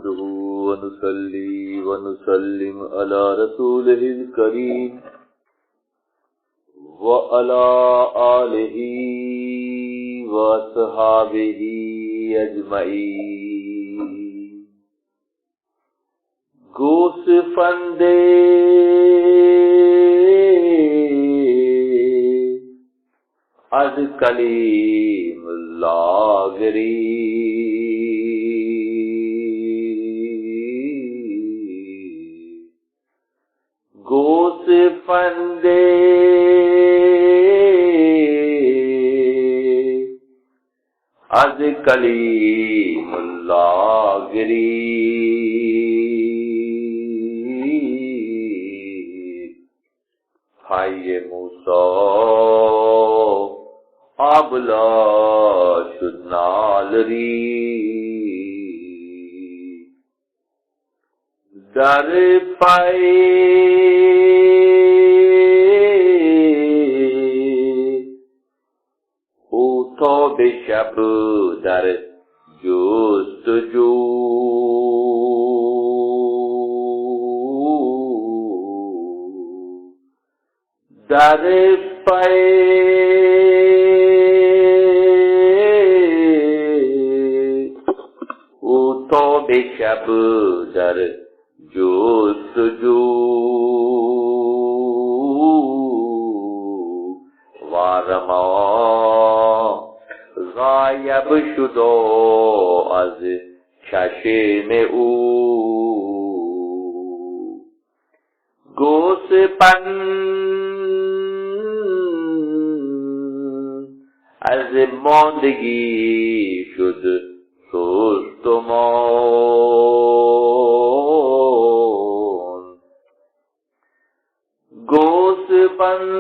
نحمده ونصلي ونسلم على رسوله الكريم وعلى آله وصحابه أجمعين. گوسفندے از کلیم اللہ گری گوسفندے از کلیم اللہ گری ہائے موسیٰ آبلا شد نالری در پائے او تو بے شب در جستجو در پائے او تو بے شب در جستجو وارما غایب شدو از چشم او گوسپند از ماندگی شد سست و مان گوسپند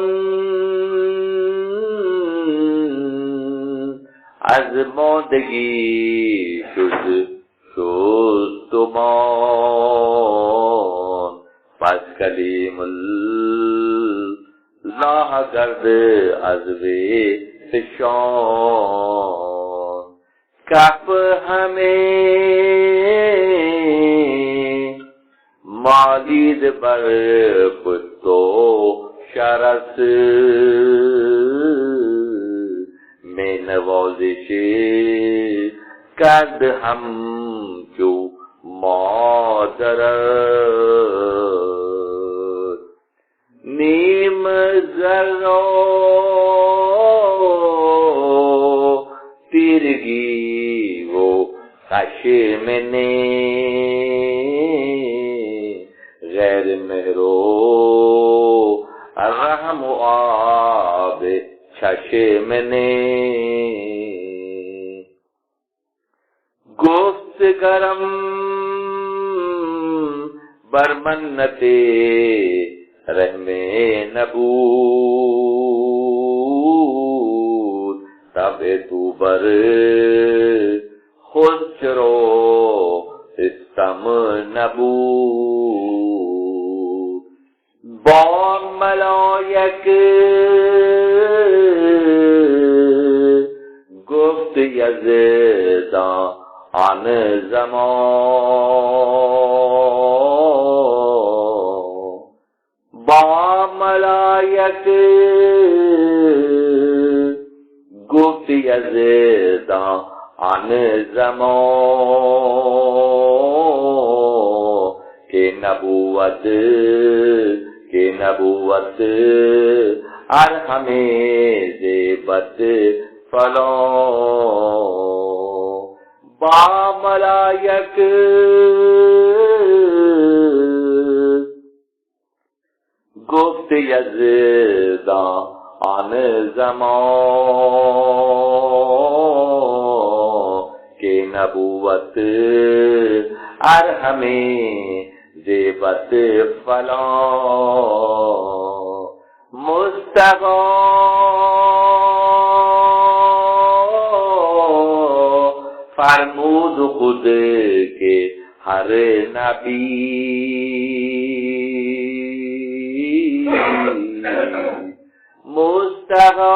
از ماندگی شد سست و مان پس کلیم اللہ گرد از وی فشان کف ہمیں مالید بر پتو شرس میں نوازش کرد ہم جو مادر نیم ذرہ تیرگی وہ خشم نے غیر مہرو رحم و آب چشم نے گفت گرم برمنتے رحم نبود تب تو بر خود چرو استم نبود با ملائک گفت یزدان آن زمان با ملائک گفت یزدان آن زمان کہ نبوت ارحم زیبت فلان با ملائک گفت یزدان آن زمان کہ نبوت ارحم زیبت فلان مستقا فرمود خود کے ہر نبی مستقا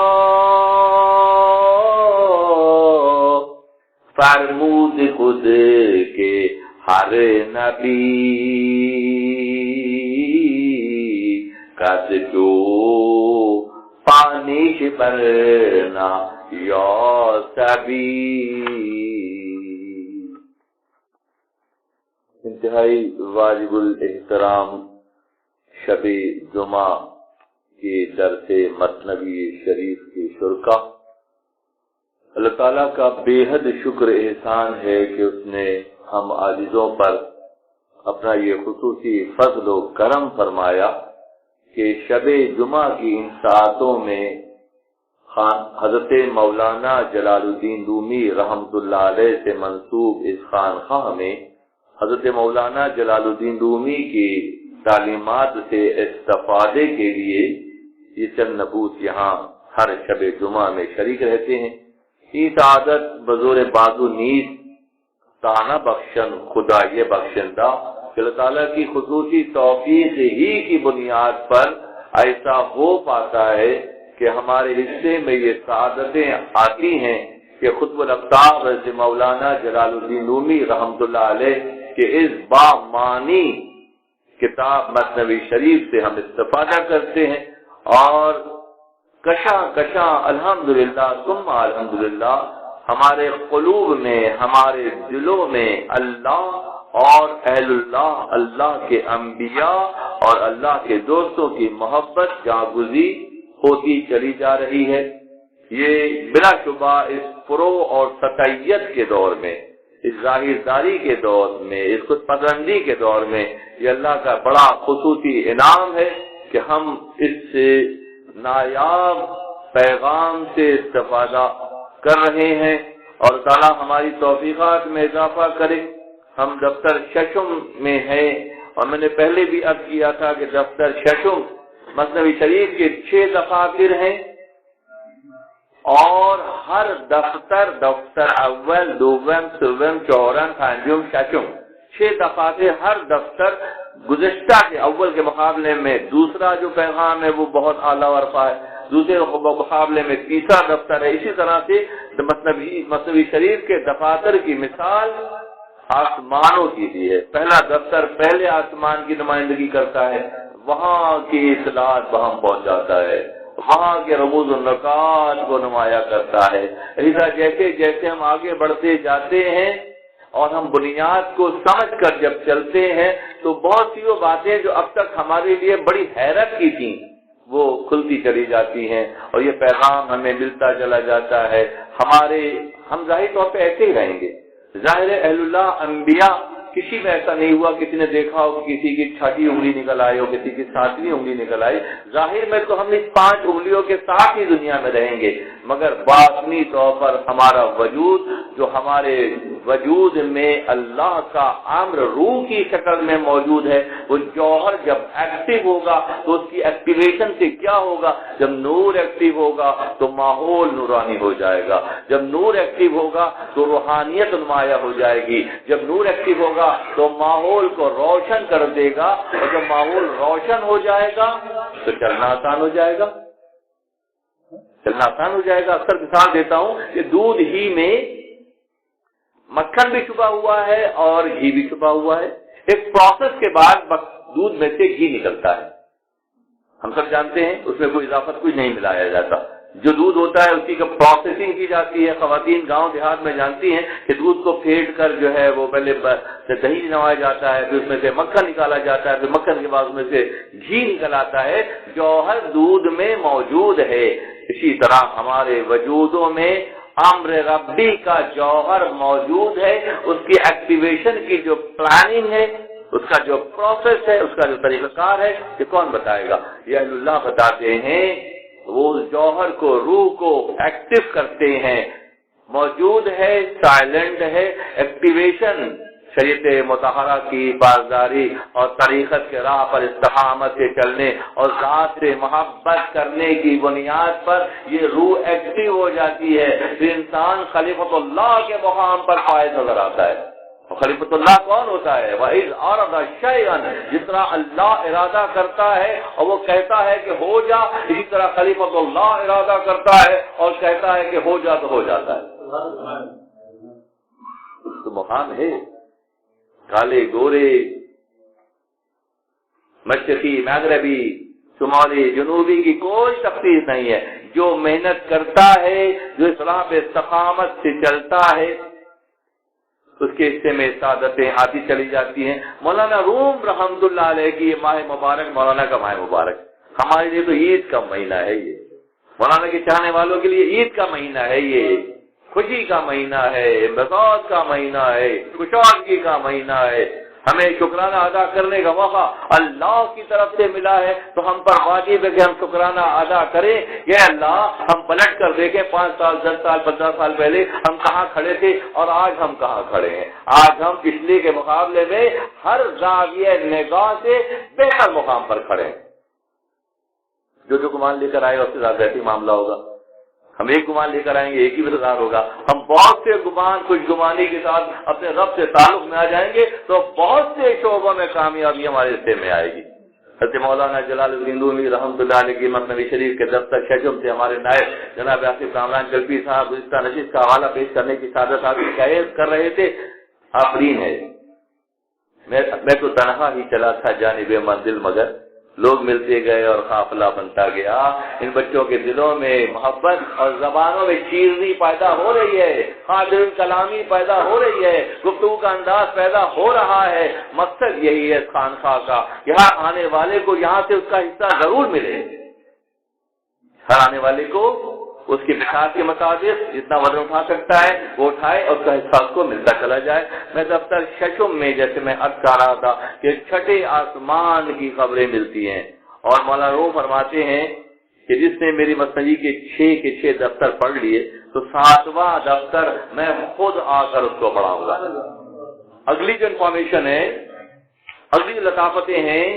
فرمود خود کے ہر نبی کس جو پانش برنا یا سبی. انتہائی واجب الاحترام شب جمعہ کے درس مثنوی شریف کے شرکا، اللہ تعالیٰ کا بے حد شکر احسان ہے کہ اس نے ہم عاجزوں پر اپنا یہ خصوصی فضل و کرم فرمایا کہ شب جمعہ کی ان ساعتوں میں حضرت مولانا جلال الدین رومی رحمۃ اللہ علیہ سے منسوب اس خانقاہ میں حضرت مولانا جلال الدین رومی کی تعلیمات سے استفادے کے لیے یہ چند نفوس یہاں ہر شب جمعہ میں شریک رہتے ہیں. یہ سعادت بزور بازو نیز تانا بخشن خدا یہ بخشندہ کہ اللہ تعالیٰ کی خصوصی توفیق ہی کی بنیاد پر ایسا ہو پاتا ہے کہ ہمارے حصے میں یہ سعادتیں آتی ہیں کہ خطب الافطار حضرت مولانا جلال الدین رومی رحمۃ اللہ علیہ کہ اس بامانی کتاب مثنوی شریف سے ہم استفادہ کرتے ہیں اور کشاں الحمدللہ ثم الحمدللہ ہمارے قلوب میں ہمارے دلوں میں اللہ اور اہل اللہ اللہ کے انبیاء اور اللہ کے دوستوں کی محبت جاگزی ہوتی چلی جا رہی ہے. یہ بلا شبہ اس پرو اور سطحیت کے دور میں، اس ظاہر داری کے دور میں، اس خود پسندی کے دور میں یہ اللہ کا بڑا خصوصی انعام ہے کہ ہم اس سے نایاب پیغام سے استفادہ کر رہے ہیں اور تعالیٰ ہماری توفیقات میں اضافہ کرے. ہم دفتر ششم میں ہیں اور میں نے پہلے بھی عرض کیا تھا کہ دفتر ششم مثنوی شریف کے 6 دفاتر ہیں اور ہر دفتر اول دوم سوم چورم پنجم ششم 6 دفاتر. ہر دفتر گزشتہ کے اول کے مقابلے میں دوسرا جو پیغام ہے وہ بہت اعلیٰ ورفا ہے، دوسرے مقابلے میں تیسرا دفتر ہے. اسی طرح سے مثنوی شریف کے دفاتر کی مثال آسمانوں کی بھی ہے. پہلا دفتر پہلے آسمان کی نمائندگی کرتا ہے، وہاں کی اطلاعات وہاں پہنچاتا ہے، وہاں کے رموز و نکات کو نمایاں کرتا ہے. جیسے جیسے ہم آگے بڑھتے جاتے ہیں اور ہم بنیاد کو سمجھ کر جب چلتے ہیں تو بہت سی وہ باتیں جو اب تک ہمارے لیے بڑی حیرت کی تھیں وہ کھلتی چلی جاتی ہیں اور یہ پیغام ہمیں ملتا چلا جاتا ہے. ہم ظاہر طور پہ ایسے ہی رہیں گے. ظاہر اہل اللہ انبیاء کسی میں ایسا نہیں ہوا کسی نے دیکھا ہو کہ کسی کی 6 انگلی نکل آئی ہو، کسی کی 7ویں انگلی نکل آئی. ظاہر میں تو ہم اس 5 انگلیوں کے ساتھ ہی دنیا میں رہیں گے، مگر باطنی طور پر ہمارا وجود جو ہمارے وجود میں اللہ کا امر روح کی شکل میں موجود ہے، وہ جوہر جب ایکٹیو ہوگا تو اس کی ایکٹیویشن سے کیا ہوگا؟ جب نور ایکٹیو ہوگا تو ماحول نورانی ہو جائے گا، جب نور ایکٹیو ہوگا تو روحانیت نمایاں ہو جائے گی، جب نور ایکٹیو ہوگا تو ماحول کو روشن کر دے گا اور جب ماحول روشن ہو جائے گا تو چلنا آسان ہو جائے گا. اکثر مثال دیتا ہوں کہ دودھ ہی میں مکھن بھی چھپا ہوا ہے اور گھی بھی چھپا ہوا ہے. ایک پروسیس کے بعد دودھ میں سے گھی نکلتا ہے. ہم سب جانتے ہیں اس میں کوئی اضافت کچھ نہیں ملایا جاتا. جو دودھ ہوتا ہے اسی کا پروسیسنگ کی جاتی ہے. خواتین گاؤں دیہات میں جانتی ہیں کہ دودھ کو پھینٹ کر جو ہے وہ پہلے دہی نوایا جاتا ہے، پھر اس میں سے مکھن نکالا جاتا ہے، پھر مکھن کے بعد اس میں سے گھی نکل آتا ہے. جوہر دودھ میں موجود ہے. اسی طرح ہمارے وجودوں میں امر ربی کا جوہر موجود ہے. اس کی ایکٹیویشن کی جو پلاننگ ہے، اس کا جو پروسیس ہے، اس کا جو طریقہ کار ہے، یہ کون بتائے گا؟ یہ اہل اللہ بتاتے ہیں. وہ جوہر کو روح کو ایکٹیو کرتے ہیں. موجود ہے، سائلنٹ ہے. ایکٹیویشن شریعت مطہرہ کی پاسداری اور طریقت کے راہ پر استقامت سے چلنے اور ذات سے محبت کرنے کی بنیاد پر یہ روح ایکٹیو ہو جاتی ہے. پھر انسان خلیفۃ اللہ کے مقام پر فائز نظر آتا ہے. خلیفۃ اللہ کون ہوتا ہے؟ وَإِذْ أَرَدَ شَيْئًا، جس طرح اللہ ارادہ کرتا ہے اور وہ کہتا ہے کہ ہو جا، اسی طرح خلیفۃ اللہ ارادہ کرتا ہے اور کہتا ہے کہ ہو جا تو ہو جاتا ہے. تو مقام ہے. کالے گورے، مشرقی مغربی، شمالی جنوبی کی کوئی تفصیل نہیں ہے۔ جو محنت کرتا ہے، جو اسلام پہ استقامت سے چلتا ہے، اس کے حصے میں سعادتیں آتی چلی جاتی ہیں۔ مولانا روم رحمت اللہ علیہ کی یہ ماہ مبارک مولانا کا ماہ مبارک، ہمارے لیے تو عید کا مہینہ ہے یہ، مولانا کے چاہنے والوں کے لیے عید کا مہینہ ہے یہ، خوشی کا مہینہ ہے، بساط کا مہینہ ہے، خوشحالی کا مہینہ ہے۔ ہمیں شکرانہ ادا کرنے کا موقع اللہ کی طرف سے ملا ہے، تو ہم پر واجب ہے کہ ہم شکرانہ ادا کریں۔ یہ اللہ، ہم پلٹ کر دیکھیں 5 سال 10 سال 15 سال پہلے ہم کہاں کھڑے تھے اور آج ہم کہاں کھڑے ہیں۔ آج ہم پچھلے کے مقابلے میں ہر زاویہ نگاہ سے بہتر مقام پر کھڑے ہیں۔ جو گمان لے کر آئے اس کے ساتھ ایسے معاملہ ہوگا، ہم ایک گمان لے کر آئیں گے ایک ہی مقدار ہوگا، ہم بہت سے گمان خوش گمانی کے ساتھ اپنے رب سے تعلق میں آ جائیں گے تو بہت سے شعبوں میں کامیابی ہمارے حصے میں آئے گی۔ حضرت مولانا جلال الدین رومی رحمۃ اللہ علیہ کی مثنوی شریف کے دفتر شجم سے ہمارے نائب جناب آصف کامران جلپی صاحب گزشتہ نشست کا حوالہ پیش کرنے کی سعادت حاصل کر رہے تھے۔ آفرین ہے، میں تو تنہا ہی چلا تھا جانب منزل، مگر لوگ ملتے گئے اور قافلہ بنتا گیا۔ ان بچوں کے دلوں میں محبت اور زبانوں میں چیرنی پیدا ہو رہی ہے، قادر کلامی پیدا ہو رہی ہے، گفتگو کا انداز پیدا ہو رہا ہے۔ مقصد یہی ہے خانقاہ کا، یہاں آنے والے کو یہاں سے اس کا حصہ ضرور ملے، ہر آنے والے کو اس کے بخار کے مطابق جتنا وزن اٹھا سکتا ہے وہ اٹھائے اور اس کا حصہ اس کو ملتا چلا جائے۔ میں دفتر ششم میں جیسے میں عرض کر رہا تھا کہ چھٹے آسمان کی خبریں ملتی ہیں، اور مولانا روم فرماتے ہیں کہ جس نے میری مثنوی کے 6 دفتر پڑھ لیے تو 7واں دفتر میں خود آ کر اس کو پڑھاؤں گا۔ اگلی جو انفارمیشن ہے، اگلی جو لطافتیں ہیں،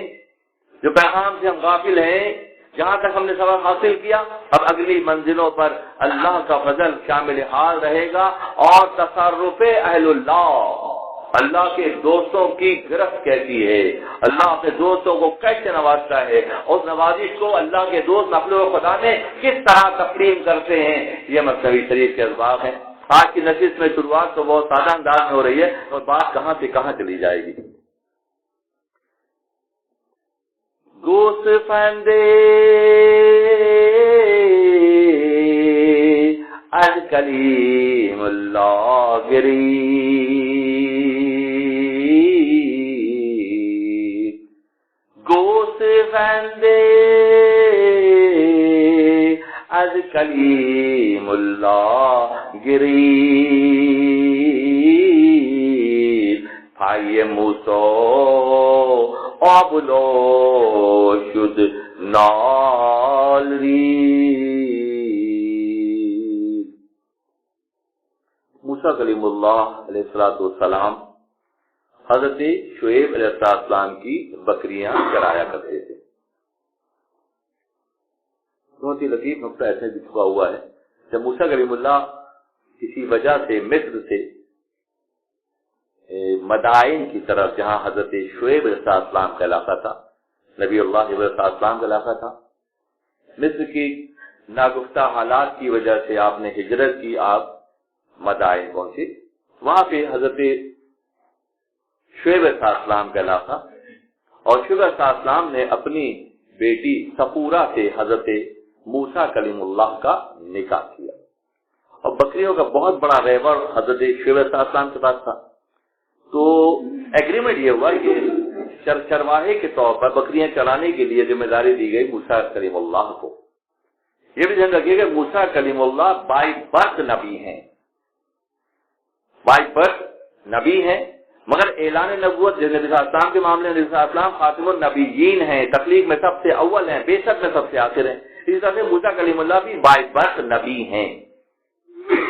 جو پیغام سے ہم غافل ہیں، جہاں تک ہم نے سبق حاصل کیا، اب اگلی منزلوں پر اللہ کا فضل شامل حال رہے گا، اور تصرف اہل اللہ کے دوستوں کی گرفت کیسی ہے، اللہ اپنے دوستوں کو کیسے نوازتا ہے، اور نوازش کو اللہ کے دوست نفل و خدا میں کس طرح تقسیم کرتے ہیں، یہ مثنوی شریف کے اسباق ہیں۔ آج کی نشست میں شروعات تو بہت سادہ انداز میں ہو رہی ہے، اور بات کہاں سے کہاں چلی جائے گی۔ گوسفندے از کلیم اللہ گری، گوسفندے از کلیم اللہ گری، پای موسی آبلو شد نالری۔ موسیٰ کلیم اللہ علیہ السلام حضرت شعیب علیہ السلام کی بکریاں چرایا کرتے تھے۔ بہت ہی لطیف نقطہ ایسے بھی چھپا ہوا ہے، جب موسیٰ کلیم اللہ کسی وجہ سے مصر سے مدائن کی طرف، جہاں حضرت شعیب علیہ السلام کا علاقہ تھا، نبی اللہ علیہ السلام کا علاقہ تھا، مصر کی ناگفتہ حالات کی وجہ سے آپ نے ہجرت کی، آپ مدائن پہنچے۔ وہاں پہ حضرت شعیب علیہ السلام کا علاقہ، اور شعیب علیہ السلام نے اپنی بیٹی صفورہ سے حضرت موسیٰ کلیم اللہ کا نکاح کیا، اور بکریوں کا بہت بڑا ریوڑ حضرت شعیب علیہ السلام کے پاس تھا۔ تو ایگریمنٹ یہ ہوا کہ چرواہے کے طور پر بکریاں چلانے کے لیے ذمہ داری دی گئی موسیٰ کلیم اللہ کو۔ یہ بھی دھیان رکھیے کہ موسیٰ کلیم اللہ بائی برتھ نبی ہیں، بائی برتھ نبی ہیں، مگر اعلان نبوت نبی صلی اللہ علیہ وسلم کے معاملے میں نبی صلی اللہ علیہ وسلم خاتم النبیین ہیں، تخلیق میں سب سے اول ہیں، بے شک میں سب سے آخر ہیں۔ اسی طرح سے موسیٰ کلیم اللہ بھی بائی برتھ نبی ہیں۔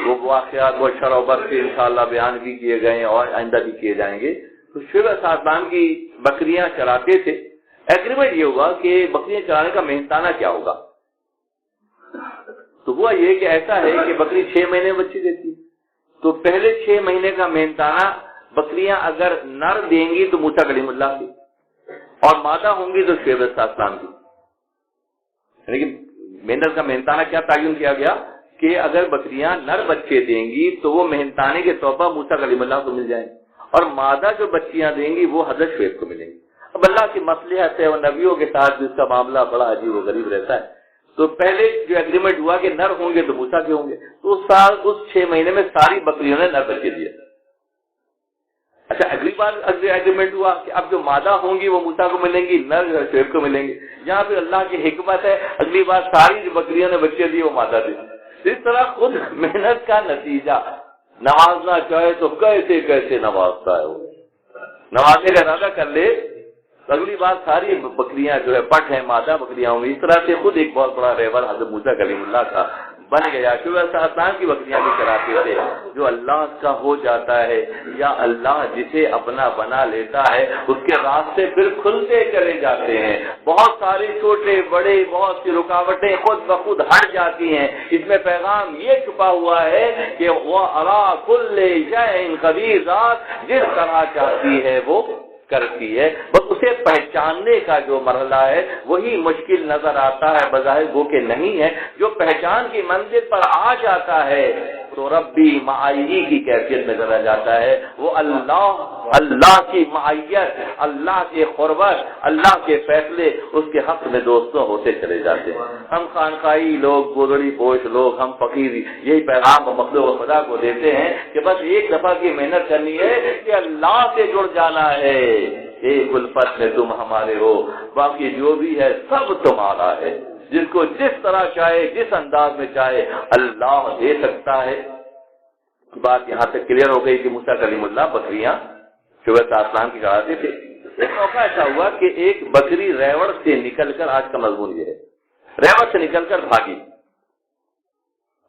وہ واقعات وہ شرح و برق سے انشاءاللہ بیان بھی کیے گئے اور آئندہ بھی کیے جائیں گے۔ تو شعیب علیہ السلام کی بکریاں چراتے تھے۔ ایگریمنٹ یہ ہوا کہ بکریاں چرانے کا محنتانہ کیا ہوگا۔ تو ہوا یہ کہ ایسا ہے کہ بکری 6 مہینے بچے دیتی ہے، تو پہلے 6 مہینے کا محنتانہ بکریاں اگر نر دیں گی تو موسیٰ کلیم اللہ کی، اور مادہ ہوں گی تو شعیب علیہ السلام کی۔ لیکن محنت کا محنتانہ کیا تعین کیا گیا کہ اگر بکریاں نر بچے دیں گی تو وہ محنتانے کے طور پر موسیٰ کلیم اللہ کو مل جائیں، اور مادہ جو بچیاں دیں گی وہ حضرت شعیب کو ملیں گی۔ اب اللہ کی مصلحت ہے، اور نبیوں کے ساتھ جس کا معاملہ بڑا عجیب و غریب رہتا ہے، تو پہلے جو ایگریمنٹ ہوا کہ نر ہوں گے تو موسیٰ کے ہوں گے، تو اس 6 مہینے میں ساری بکریوں نے نر بچے دیے۔ اچھا اگلی بار ایگریمنٹ ہوا کہ اب جو مادہ ہوں گی وہ موسیٰ کو ملیں گی، نر شعیب کو ملیں گے۔ یہاں پہ اللہ کی حکمت ہے، اگلی بار ساری جو بکریوں نے بچے دیے وہ مادہ دی۔ اس طرح خود محنت کا نتیجہ، نوازنا چاہے تو کیسے کیسے نوازتا ہے، وہ نوازنے کا ارادہ کر لے تو اگلی بار ساری بکریاں جو ہے پٹ ہیں، مادہ بکریاں ہوں گی۔ اس طرح سے خود ایک بہت بڑا ریور حضرت موسیٰ کلیم اللہ کا بن گیا، کہ وہ ساتان کی بکریاں بھی چراتے تھے۔ جو اللہ کا ہو جاتا ہے یا اللہ جسے اپنا بنا لیتا ہے، اس کے راستے پھر کھلتے چلے جاتے ہیں۔ بہت سارے چھوٹے بڑے بہت سی رکاوٹیں خود بخود ہٹ جاتی ہیں۔ اس میں پیغام یہ چھپا ہوا ہے کہ وہ علی کل شیء قدیر، ذات جس طرح چاہتی ہے وہ کرتی ہے، بس اسے پہچاننے کا جو مرحلہ ہے وہی مشکل نظر آتا ہے، بظاہر وہ کہ نہیں ہے۔ جو پہچان کی منزل پر آ جاتا ہے تو ربی معیی کی کیفیت میں چلا جاتا ہے۔ وہ اللہ کی معیت، اللہ کے قربت، اللہ کے فیصلے اس کے حق میں دوستوں ہوتے چلے جاتے ہیں۔ ہم خانقاہی لوگ، گودڑی پوش لوگ، ہم فقیر یہی پیغام مخلوق خدا کو دیتے ہیں کہ بس ایک دفعہ کی محنت کرنی ہے کہ اللہ سے جڑ جانا ہے۔ ایک الفت میں تم ہمارے ہو، باقی جو بھی ہے سب تمہارا ہے۔ جس کو جس طرح چاہے، جس انداز میں چاہے اللہ دے سکتا ہے۔ بات یہاں تک کلیئر ہو گئی کہ موسیٰ کلیم اللہ بکریاں شعیب علیہ السلام کی چراتے تھے۔ ایک موقع ایسا ہوا کہ ایک بکری ریوڑ سے نکل کر، آج کا مضمون یہ ہے، ریوڑ سے نکل کر بھاگی،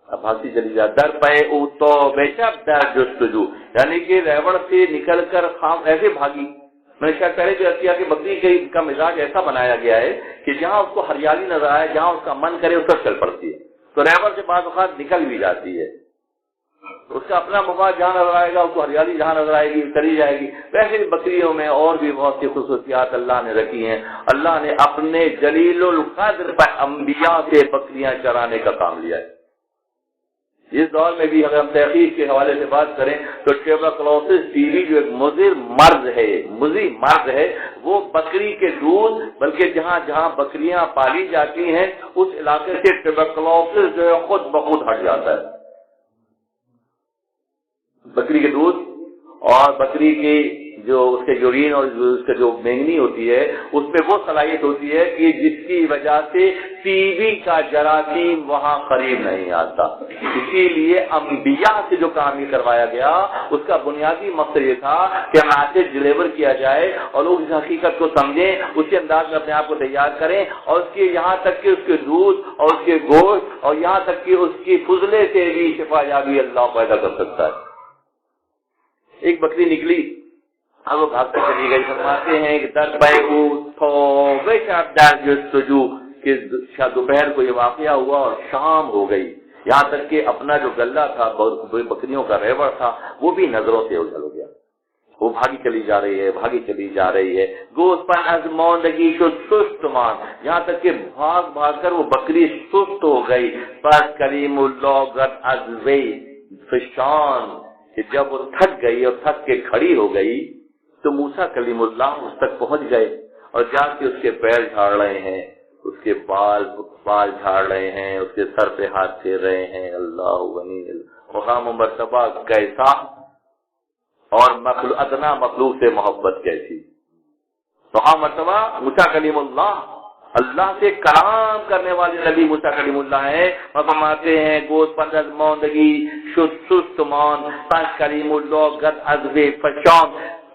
اب بھاگتی چلی جا، در پے او تو بے شب در جستجو، یعنی کہ ریوڑ سے نکل کر خام ایسے بھاگی۔ میں نے شاید پہلے جو کیا کہ بکری کا مزاج ایسا بنایا گیا ہے کہ جہاں اس کو ہریالی نظر آئے، جہاں اس کا من کرے اس پر چل پڑتی ہے، تو ریوڑ سے بعض اوقات نکل بھی جاتی ہے۔ اس کا اپنا مفاد جہاں نظر آئے گا، اس کو ہریالی جہاں نظر آئے گی چلی جائے گی۔ ویسے ہی بکریوں میں اور بھی بہت سی خصوصیات اللہ نے رکھی ہیں۔ اللہ نے اپنے جلیل القدر پر انبیاء سے بکریاں چرانے کا کام لیا ہے۔ اس دور میں بھی اگر ہم تحقیق کے حوالے سے بات کریں تو ٹیوبرکلوسس ٹی بی جو ایک مضر مرض ہے، وہ بکری کے دودھ، بلکہ جہاں جہاں بکریاں پالی جاتی ہیں اس علاقے سے ٹیوبرکلوسس جو ہے خود بخود ہٹ جاتا ہے۔ بکری کے دودھ اور بکری کی جو اس کے یورین اور اس کے جو مینگنی ہوتی ہے، اس میں وہ صلاحیت ہوتی ہے کہ جس کی وجہ سے ٹی بی کا جراثیم وہاں قریب نہیں آتا۔ اسی لیے انبیاء سے جو کام یہ کروایا گیا اس کا بنیادی مقصد یہ تھا کہ میسج ڈلیور کیا جائے اور لوگ اس حقیقت کو سمجھیں، اسی انداز میں اپنے آپ کو تیار کریں، اور اس کے یہاں تک کہ اس کے دودھ اور اس کے گوشت اور یہاں تک کہ اس کی فضلے سے بھی شفا یابی اللہ پیدا کر سکتا ہے۔ ایک بکری نکلی، اب وہ بھاگتے چلی گئی۔ فرماتے ہیں کہ در بیعو توبہ شب در جستجو، کہ دوپہر کو یہ واقعہ ہوا اور شام ہو گئی، یہاں تک کہ اپنا جو گلہ تھا، بکریوں کا ریوڑ تھا، وہ بھی نظروں سے اوجھل ہو گیا۔ وہ بھاگی چلی جا رہی ہے، گوشت پر ازماندگی شد سست مان، یہاں تک کہ بھاگ کر وہ بکری سست ہو گئی۔ پس کریم اللہ گت ازوی فشان، کہ جب وہ تھک گئی اور تھک کے کھڑی ہو گئی تو موسیٰ کلیم اللہ اس تک پہنچ گئے اور جا کے اس کے پیر جھاڑ رہے ہیں، اس کے بال جھاڑ رہے ہیں، اس کے سر پہ ہاتھ پھیر رہے ہیں۔ اللہ غنی، مقام و مرتبہ کیسا، اور ادنا مخلوق سے محبت کیسی۔ مقام مرتبہ موسیٰ کلیم اللہ سے کلام کرنے والے نبی موسیٰ کلیم اللہ ہیں۔ فرماتے ہیں گوشت پر ازماندگی شد سست مان، پس کلیم اللہ گد ازو فشان،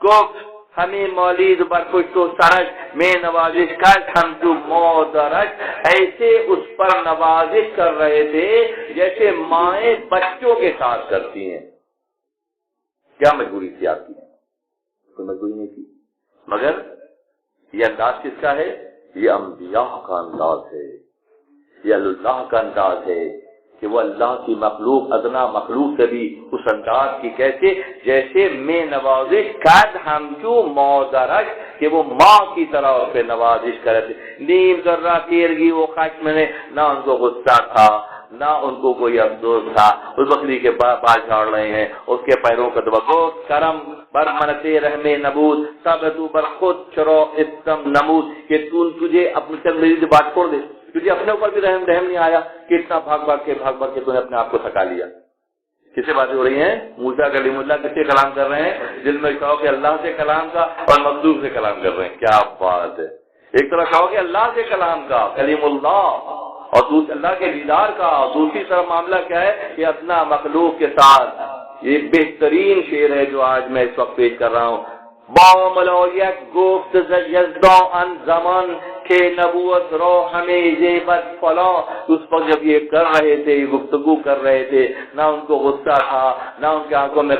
گفت ہمیں مولید بر پشت و سرش میں نوازش کر ہم تو مودرش، ایسے اس پر نوازش کر رہے تھے جیسے مائیں بچوں کے ساتھ کرتی ہیں۔ کیا مجبوری تھی آپ کی؟ کوئی مجبوری نہیں تھی، مگر یہ انداز کس کا ہے؟ یہ انبیاء کا انداز ہے، یہ اللہ کا انداز ہے کہ وہ اللہ کی مخلوق، ادنا مخلوق سے بھی اس انداز کی، کیسے؟ جیسے میں نوازش قد ہمچو مودرش، کہ وہ ماں کی طرح اس پہ نوازش کرے تھے۔ نیم ذرہ تیرگی وہ خشم میں، نہ ان کو غصہ تھا نہ ان کو کوئی افسوس تھا. اس بکری کے بال جھاڑ رہے ہیں, اس کے پیروں کا دبا گوشت کرم بر منتے رحم نبود سب تو بر خود چرو اتم نمود, کہ تجھے اپنے چل میری بات چھوڑ دے, تجھے اپنے اوپر بھی رحم نہیں آیا کہ اتنا بھاگ بھاگ کے تو نے اپنے آپ کو تھکا لیا. کس سے باتیں ہو رہی ہیں؟ موسیٰ کلیم اللہ کس سے کلام کر رہے ہیں؟ دل میں شوق ہے اللہ سے کلام کا اور مخلوق سے کلام کر رہے ہیں. کیا بات ہے, ایک طرف شوق ہے اللہ سے کلام کا کلیم اللہ اور دوسری اللہ کے دیدار کا, اور دوسری طرف معاملہ کیا ہے کہ اپنا مخلوق کے ساتھ. یہ بہترین شعر ہے جو آج میں اس وقت پیش کر رہا ہوں. با ملایک گفت یزدا ان زمان کہ نبوت رو ہمیں زیبت فلاں. اس وقت جب یہ کر رہے تھے, یہ گفتگو کر رہے تھے, نہ ان کو غصہ تھا, نہ ان کی آنکھوں میں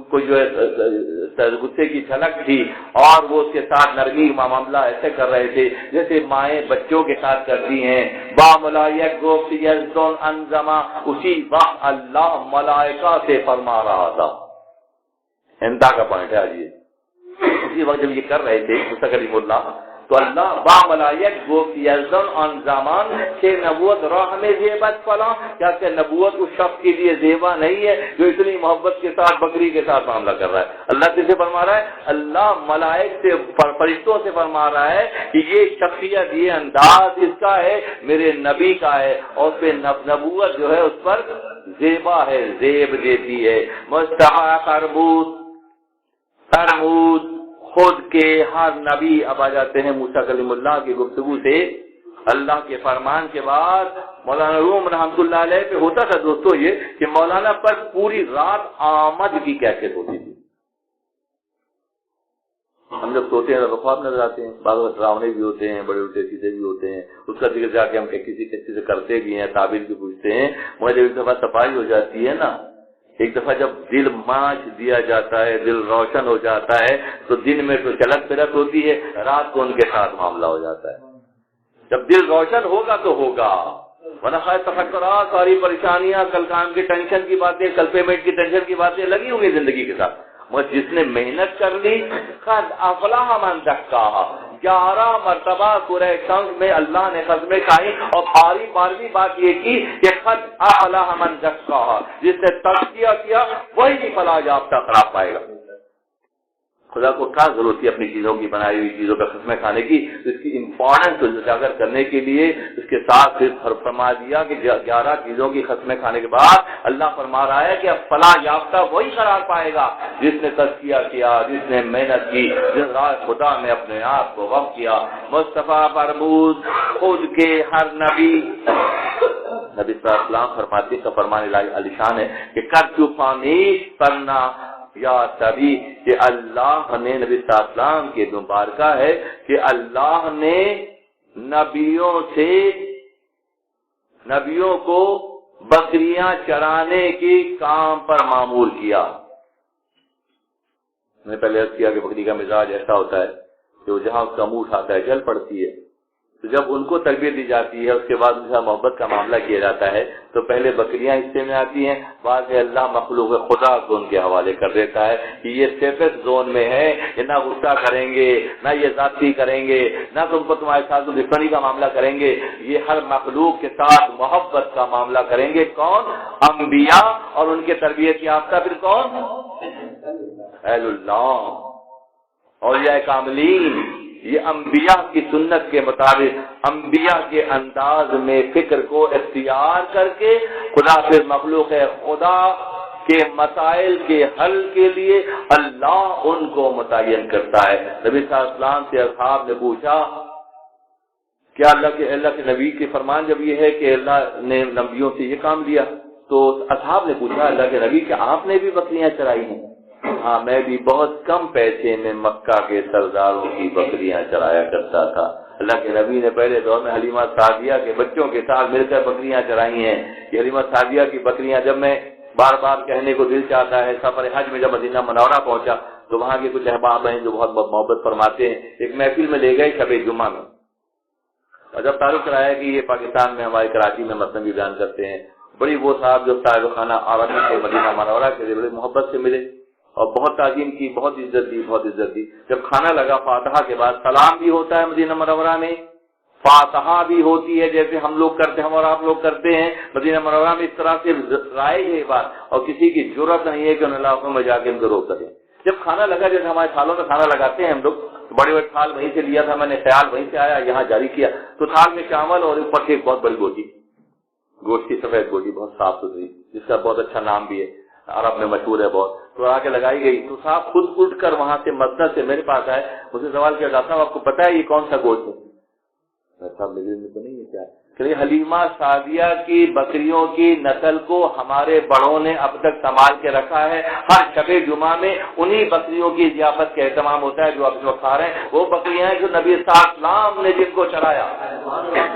کوئی جو ہے غصے کی جھلک تھی, اور وہ اس کے ساتھ نرمی معاملہ ایسے کر رہے تھے جیسے مائیں بچوں کے ساتھ کرتی ہیں. با ملایک گفت یزدا ان زمان, اسی وقت اللہ ملائکہ سے فرما رہا تھا. انتہا کا پوائنٹ ہے آج یہ. اسی وقت جب یہ کر رہے تھے موسیٰ کلیم اللہ تو اللہ با ملائک گفت یزدن ان زمان کہ نبوت راہ میں زیبت فلاں, کیا کہ نبوت اس شخص کے لیے زیبا نہیں ہے جو اتنی محبت کے ساتھ بکری کے ساتھ معاملہ کر رہا ہے. اللہ کس سے فرما رہا ہے؟ اللہ ملائک سے فرشتوں سے فرما رہا ہے کہ یہ شخصیت, یہ انداز اس کا ہے, میرے نبی کا ہے, اور پہ نبوت جو ہے اس پر زیبا ہے, زیب دیتی ہے. مستحا خربوت ترمود خود کے ہر نبی. اب آ جاتے ہیں موسیٰ کلیم اللہ کی گفتگو سے اللہ کے فرمان کے بعد مولانا روم رحمۃ اللہ علیہ پہ ہوتا تھا دوستو یہ کہ مولانا پر پوری رات آمد کی کیفیت ہوتی تھی. ہم جب سوتے ہیں تو خواب نظر آتے ہیں, بعض ڈراونے بھی ہوتے ہیں, بڑے الٹے سیدھے بھی ہوتے ہیں, اس کا ذکر جا کے ہم کسی سے کرتے بھی ہیں, تعبیر بھی پوچھتے ہیں, مگر جب ایک دفعہ صفائی ہو جاتی ہے نا, ایک دفعہ جب دل مانچ دیا جاتا ہے, دل روشن ہو جاتا ہے, تو دن میں تو چلک پھرت ہوتی ہے, رات کو ان کے ساتھ معاملہ ہو جاتا ہے. جب دل روشن ہوگا تو ہوگا, ورنہ خیر تفکرات, ساری پریشانیاں, کل کام کی ٹینشن کی باتیں, کل پیمنٹ کی ٹینشن کی باتیں لگی ہوں گی زندگی کے ساتھ. مگر جس نے محنت کر لی, قد افلح من زکاہا, 11 مرتبہ سورہ شمس میں اللہ نے قسمیں کھائی اور بارہویں بات یہ کی کہ قد افلح من زکاہا, جس نے تزکیہ کیا وہی فلاح یافتہ قرار پائے گا. خدا کو کیا ضرورت ہے اپنی چیزوں کی, بنائی ہوئی چیزوں کا قسمیں کھانے کی؟ اس کی امپورٹنس کو اجاگر کرنے کے لیے اس کے ساتھ پھر فرما دیا کہ 11 چیزوں کی قسمیں کھانے کے بعد اللہ فرما رہا ہے کہ اب فلاح یافتہ وہی قرار پائے گا جس نے تزکیہ کیا, جس نے محنت کی, جس راہ خدا میں اپنے آپ کو وقف کیا. مصطفیٰ فرمود خود کے ہر نبی صلی اللہ علیہ وسلم فرماتے کا فرمان علی شان ہے کہ کر چو فامیش کرنا یا تبھی کہ اللہ نے نبی صلی اللہ علیہ وسلم کے مبارکہ ہے کہ اللہ نے نبیوں کو بکریاں چرانے کے کام پر معمول کیا. میں نے پہلے عرض کیا کہ بکری کا مزاج ایسا ہوتا ہے کہ وہ جہاں اس کا منہ اٹھاتا ہے جل پڑتی ہے. تو جب ان کو تربیت دی جاتی ہے, اس کے بعد ان سے محبت کا معاملہ کیا جاتا ہے, تو پہلے بکریاں حصے میں آتی ہیں, بعد میں اللہ مخلوق خدا کو ان کے حوالے کر دیتا ہے کہ یہ سیفسٹ زون میں ہے, یہ نہ غصہ کریں گے, نہ یہ ذاتی کریں گے, نہ تم کو تمہارے ساتھ دشمنی کا معاملہ کریں گے, یہ ہر مخلوق کے ساتھ محبت کا معاملہ کریں گے. کون؟ انبیاء, اور ان کے تربیت یافتہ پھر کون؟ اہل اللہ, اولیاء کاملین. یہ انبیاء کی سنت کے مطابق, انبیاء کے انداز میں فکر کو اختیار کر کے خدا پھر مخلوق خدا کے مسائل کے حل کے لیے اللہ ان کو متعین کرتا ہے. نبی صلی اللہ علیہ وسلم سے اصحاب نے پوچھا کیا اللہ کے نبی کے فرمان جب یہ ہے کہ اللہ نے نبیوں سے یہ کام دیا, تو اصحاب نے پوچھا اللہ کے نبی کہ آپ نے بھی بکریاں چرائی ہیں؟ ہاں, میں بھی بہت کم پیسے میں مکہ کے سرداروں کی بکریاں چرایا کرتا تھا. اللہ کے نبی نے پہلے دور میں حلیمہ سعدیہ کے بچوں کے ساتھ مل کر بکریاں چرائی ہیں. یہ حلیمہ سعدیہ کی بکریاں, جب میں بار بار کہنے کو دل چاہتا ہے, سفر حج میں جب مدینہ منورہ پہنچا تو وہاں کے کچھ احباب ہیں جو بہت محبت فرماتے ہیں, ایک محفل میں لے گئے شب جمعہ میں, اور جب تعارف کرایا کہ یہ پاکستان میں ہمارے کراچی میں مثنوی بیان کرتے ہیں, بڑی وہ صاحب جو صاحب خانہ آرامی کے مدینہ منورہ کے بڑے محبت سے ملے اور بہت تعظیم کی, بہت عزت دی. جب کھانا لگا فاتحہ کے بعد سلام بھی ہوتا ہے مدینہ منورہ میں, فاتحہ بھی ہوتی ہے جیسے ہم لوگ کرتے ہیں، ہم اور آپ لوگ کرتے ہیں، مدینہ منورہ میں اس طرح سے رائج ہے یہ بات، اور کسی کی جرأت نہیں ہے کہ ان علاقوں میں جا کے ان کو روک سکیں۔ جب کھانا لگا، جیسے ہمارے تھالوں میں کھانا لگاتے ہیں ہم لوگ، بڑے بڑے تھال وہیں سے لیا تھا میں نے، خیال وہیں سے آیا، یہاں جاری کیا، تو تھال میں چاول اور اوپر سے ایک بہت بڑی گوٹی، گوشت کی سفید گوٹی بہت صاف ستھری، جس کا بہت اچھا نام بھی ہے، عرب میں مشہور ہے بہت، تو آ کے لگائی گئی، تو صاحب خود اٹھ کر وہاں سے مسجد سے میرے پاس آئے، مجھ سے سوال کیا، ڈاکٹر صاحب آپ کو پتا ہے یہ کون سا گوشت ہے؟ صاحب میرے میں تو نہیں ہے کیا کہ حلیمہ سعدیہ کی بکریوں کی نسل کو ہمارے بڑوں نے اب تک سنبھال کے رکھا ہے، ہر شب جمعہ میں انہی بکریوں کی ضیافت کا اہتمام ہوتا ہے جو آپ اس وقت کھا رہے ہیں، وہ بکریاں ہیں جو نبی صلی اللہ علیہ وسلم نے جن کو چڑھایا۔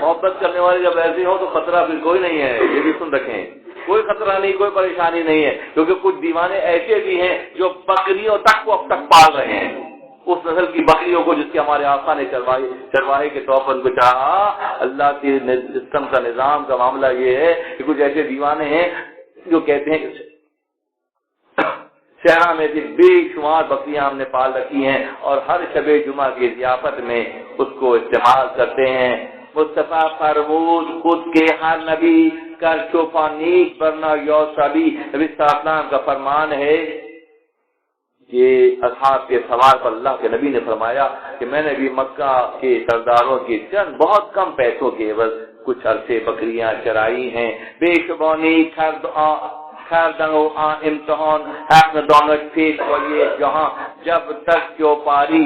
محبت کرنے والے جب ایسے ہوں تو خطرہ پھر کوئی نہیں ہے، یہ بھی سن رکھیں، کوئی خطرہ نہیں، کوئی پریشانی نہیں ہے، کیونکہ کچھ دیوانے ایسے بھی ہیں جو بکریوں تک کو اب تک پال رہے ہیں، اس نسل کی بکریوں کو جس کے ہمارے آقا نے چرواہے کے طور پر ان کو چاہا۔ اللہ کے سسٹم کا نظام کا معاملہ یہ ہے کہ کچھ ایسے دیوانے ہیں جو کہتے ہیں کہ شہرہ میں سے بے شمار بکریاں ہم نے پال رکھی ہیں اور ہر شب جمعہ کی ضیافت میں اس کو استعمال کرتے ہیں۔ مصطفیٰ فرمود خود کے ہر نبی کر چوپانیک برنا یوسبی، نبی صلی اللہ علیہ وسلم کا فرمان ہے کہ اصحاب کے سوال پر اللہ کے نبی نے فرمایا کہ میں نے بھی مکہ کے سرداروں کی چند بہت کم پیسوں کے عوض کچھ عرصے بکریاں چرائی ہیں، بے شبانی امتحان اپنے دونوں پیش ہوئیے، جہاں جب تک چوپانی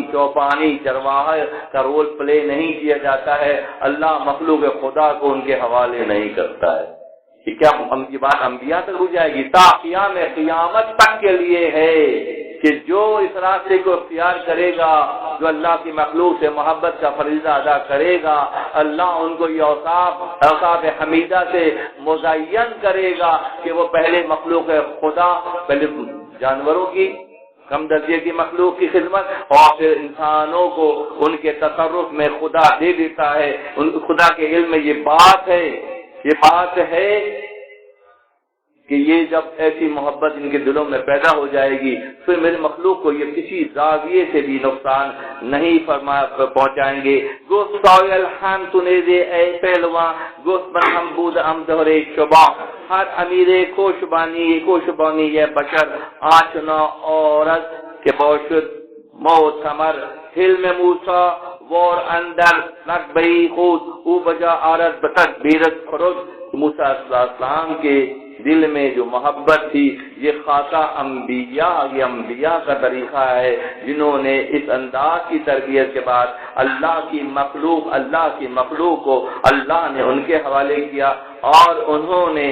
چرواہا کا رول پلے نہیں کیا جاتا ہے اللہ مخلوق خدا کو ان کے حوالے نہیں کرتا ہے۔ کہ کیا یہ بات انبیاء تک ہو جائے گی؟ تا قیام قیامت تک کے لیے ہے کہ جو اس راستے کو اختیار کرے گا، جو اللہ کی مخلوق سے محبت کا فریضہ ادا کرے گا، اللہ ان کو یہ اوصاف حمیدہ سے مزین کرے گا کہ وہ پہلے مخلوق خدا، پہلے جانوروں کی کم درجے کی مخلوق کی خدمت اور پھر انسانوں کو ان کے تصرف میں خدا دے دیتا ہے۔ خدا کے علم میں یہ بات ہے کہ یہ جب ایسی محبت ان کے دلوں میں پیدا ہو جائے گی پھر میرے مخلوق کو یہ کسی زاویے سے بھی نقصان نہیں پہنچائیں گے۔ گوشت سویل ہم تنے دے اے پہلواں، گوشت بن ہم بود ہم دہرے شبا، ہر امیر کوشبانی یہ بشر آشنا عورت کے بوشد موت ثمر حلم موسیٰ وور اندر نقبئی خود او بجا عارت بتک بیرت خرد۔ موسیٰ علیہ السلام کے دل میں جو محبت تھی یہ خاصہ انبیاء کا طریقہ ہے جنہوں نے اس انداز کی تربیت کے بعد اللہ کی مخلوق کو اللہ نے ان کے حوالے کیا اور انہوں نے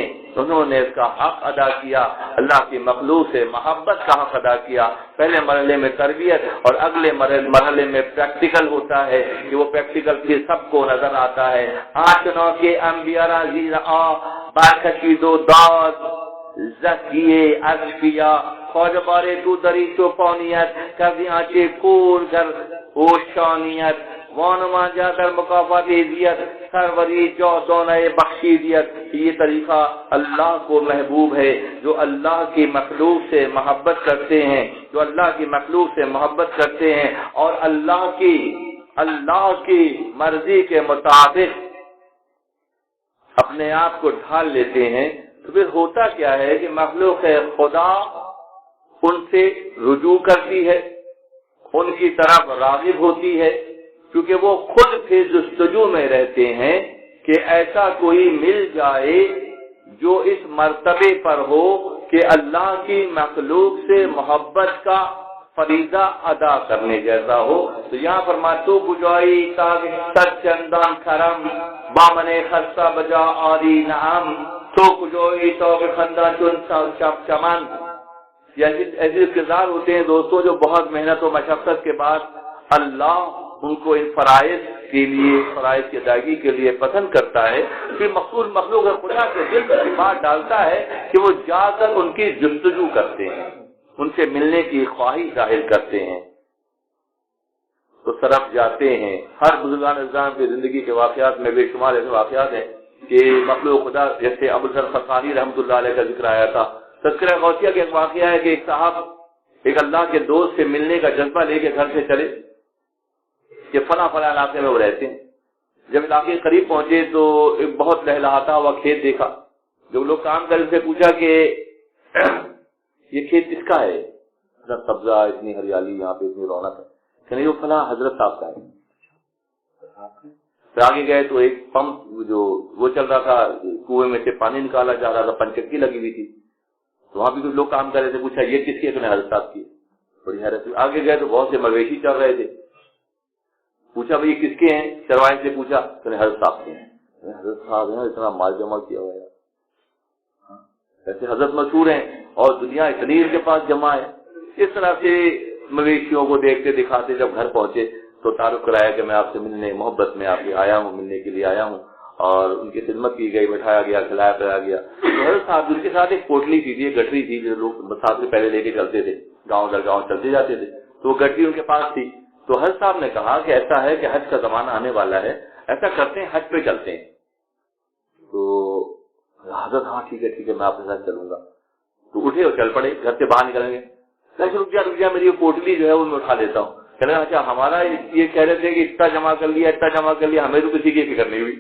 اس کا حق ادا کیا، اللہ کی مخلوق سے محبت کا حق ادا کیا۔ پہلے مرحلے میں تربیت اور اگلے مرحلے میں پریکٹیکل ہوتا ہے کہ وہ پریکٹیکل پھر سب کو نظر آتا ہے۔ آشنا کے انبیاء عزیز برکشید و داد زکیے اشفیا خوج بارے تو دری چوپانیت کبھی آنچے کور گر اوشانیت وانما جا در مقافات عزیت سروری جو دونہ بخشیدیت۔ یہ طریقہ اللہ کو محبوب ہے جو اللہ کی مخلوق سے محبت کرتے ہیں اور اللہ کی مرضی کے مطابق اپنے آپ کو ڈھال لیتے ہیں۔ تو پھر ہوتا کیا ہے کہ مخلوق خدا ان سے رجوع کرتی ہے، ان کی طرف راغب ہوتی ہے، کیونکہ وہ خود پھر جستجو میں رہتے ہیں کہ ایسا کوئی مل جائے جو اس مرتبے پر ہو کہ اللہ کی مخلوق سے محبت کا فریضہ ادا کرنے جیسا ہو۔ تو یہاں پر ماتو بجائی تاکہ سچ چندان کرم بامن خرصہ بجا آری نعم تو کجوئی تو خندہ چن چمن۔ ایسے کردار ہوتے ہیں دوستوں جو بہت محنت و مشقت کے بعد اللہ ان کو ان فرائض کی ادائیگی کے لیے پسند کرتا ہے، پھر مخلوق خدا کے دل میں بات ڈالتا ہے کہ وہ جا کر ان کی جستجو کرتے ہیں، ان سے ملنے کی خواہش ظاہر کرتے ہیں، تو طرف جاتے ہیں۔ ہر بزرگان اسلام کی زندگی کے واقعات میں بے شمار ایسے واقعات ہیں کہ مخلوق خدا، جیسے ابوالحسن خصاری رحمۃ اللہ علیہ کا ذکر آیا تھا، تذکرہ غوثیہ کا ایک واقعہ ہے کہ ایک صاحب ایک اللہ کے دوست سے ملنے کا جذبہ لے کے گھر سے چلے کہ فلاں علاقے میں وہ رہتے ہیں، جب علاقے کے قریب پہنچے تو ایک بہت لہلہاتا ہوا کھیت دیکھا. جو لوگ کام کر سے پوچھا کہ یہ کھیت کس کا ہے؟ اتنا سبزہ، اتنی ہریالی، یہاں پہ اتنی رونق ہے. کہ وہ فلاں حضرت صاحب کا ہے. پھر آگے گئے تو ایک پمپ جو وہ چل رہا تھا، کنویں میں سے پانی نکالا جا رہا تھا، پنچکی لگی ہوئی تھی. تو وہاں بھی کچھ لوگ کام کر رہے تھے. پوچھا یہ کس کی ہے؟ تو نے حضرت صاحب کی. بڑی حیرت ہوئی. آگے گئے تو بہت سے مویشی چل رہے تھے. پوچھا بھائی یہ کس کے ہیں؟ چرواہے سے پوچھا تو نے حضرت صاحب کے ہیں. حضرت صاحب ہیں، اتنا مال جمع کیا ہوا ہے. ایسے حضرت مشہور ہیں اور دنیا اتنی ان کے پاس جمع ہے. اس طرح سے مویشیوں کو دیکھتے دکھاتے جب گھر پہنچے تو تعارف کرایا کہ میں آپ سے ملنے، محبت میں آپ کے آیا ہوں، ملنے کے لیے آیا ہوں. اور ان کی خدمت کی گئی، بٹھایا گیا، کھلایا پلایا گیا. تو حضرت صاحب ان کے ساتھ ایک پوٹلی تھی، ایک گٹری تھی جو لوگ ساتھ سے پہلے لے کے چلتے تھے، گاؤں در گاؤں چلتے جاتے تھے. تو وہ گٹری ان کے پاس تھی. تو حضرت صاحب نے کہا کہ ایسا ہے کہ حج کا زمانہ آنے والا ہے، ایسا کرتے ہیں حج پہ چلتے ہیں. تو حضرت ہاں ٹھیک ہے میں آپ کے ساتھ چلوں گا. تو اٹھے اور چل پڑے، گھر سے باہر نکلیں گے. رک جا میری پوٹلی جو ہے وہ میں اٹھا لیتا ہوں. کہنے لگا اچھا ہمارا یہ کہہ رہے تھے کہ اتنا جمع کر لیا، ہمیں تو کسی کی فکر نہیں ہوئی.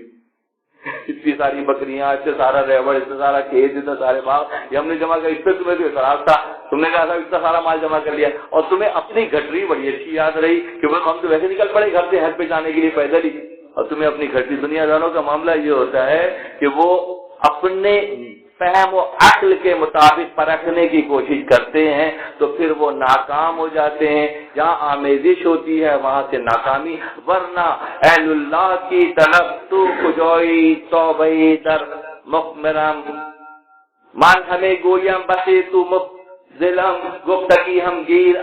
اتنی ساری بکریاں، اتنے سارا ریوڑ، اتنا سارا کھیت، اتنے سارے باغ یہ ہم نے جمع کر. اس پہ تمہیں تو اعتراض تھا، تم نے کہا تھا اتنا سارا مال جمع کر لیا. اور تمہیں اپنی گٹری بڑی اچھی یاد رہی کہ ہم تو ویسے نکل پڑے گھر سے حج پہ جانے کے لیے پیدل ہی. اور تمہیں اپنی گھٹی. دنیا داروں کا معاملہ یہ ہوتا ہے کہ وہ اپنے فہم و عقل کے مطابق پرکھنے کی کوشش کرتے ہیں تو پھر وہ ناکام ہو جاتے ہیں. جہاں آمیزش ہوتی ہے وہاں سے ناکامی. ورنہ اہل اللہ کی طرف تو کجوئی توبئی در مخمرم مان ہمیں گویم بسے تو مبذلم گفتگی ہم گیر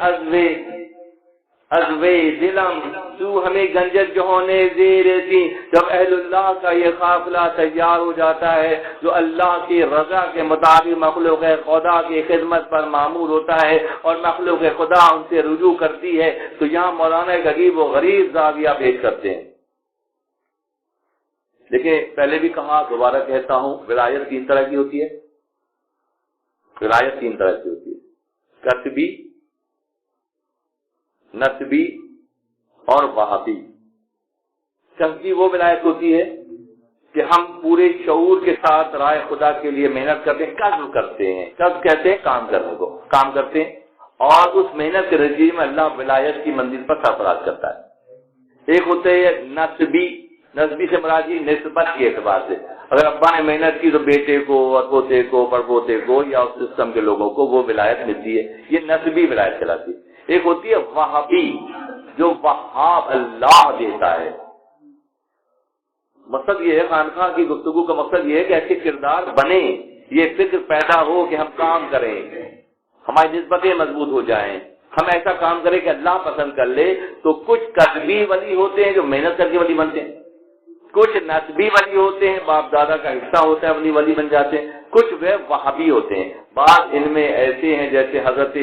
ازوے دلم تو ہمیں گنجت جو ہونے زیر تھی. جب اہل اللہ کا یہ قافلہ تیار ہو جاتا ہے جو اللہ کی رضا کے مطابق مخلوق خدا کی خدمت پر معمور ہوتا ہے اور مخلوق خدا ان سے رجوع کرتی ہے، تو یہاں مولانا ایک عجیب و غریب زاویہ پیش کرتے ہیں. دیکھیں پہلے بھی کہا، دوبارہ کہتا ہوں، ولایت تین طرح کی ہوتی ہے. ولایت تین طرح کی ہوتی ہے: کسبی، نسبی اور وہابی. کسبی وہ ولایت ہوتی ہے کہ ہم پورے شعور کے ساتھ رائے خدا کے لیے محنت کرتے ہیں، کسب کرتے ہیں. کسب کہتے ہیں کام کرنے کو، کام کرتے ہیں اور اس محنت کے نتیجے میں اللہ ولایت کی منزل پر سرفراز کرتا ہے. ایک ہوتے ہے نسبی. نسبی سے مراد نسبت کے اعتبار سے، اگر ابا نے محنت کی تو بیٹے کو اور پوتے کو پڑپوتے کو یا اس سسٹم کے لوگوں کو وہ ولایت ملتی ہے. یہ نسبی ولایت کہلاتی ہے. ایک ہوتی ہے وہابی، جو وہاب اللہ دیتا ہے. مقصد یہ ہے، خانقاہ کی گفتگو کا مقصد یہ ہے کہ ایسے کردار بنے، یہ فکر پیدا ہو کہ ہم کام کریں، ہماری نسبتیں مضبوط ہو جائیں، ہم ایسا کام کریں کہ اللہ پسند کر لے. تو کچھ کسبی ولی ہوتے ہیں جو محنت کر کے ولی بنتے ہیں، کچھ نسبی ولی ہوتے ہیں، باپ دادا کا حصہ ہوتا ہے ولی ولی بن جاتے ہیں، کچھ وہ وہابی ہوتے ہیں. بعض ان میں ایسے ہیں جیسے حضرت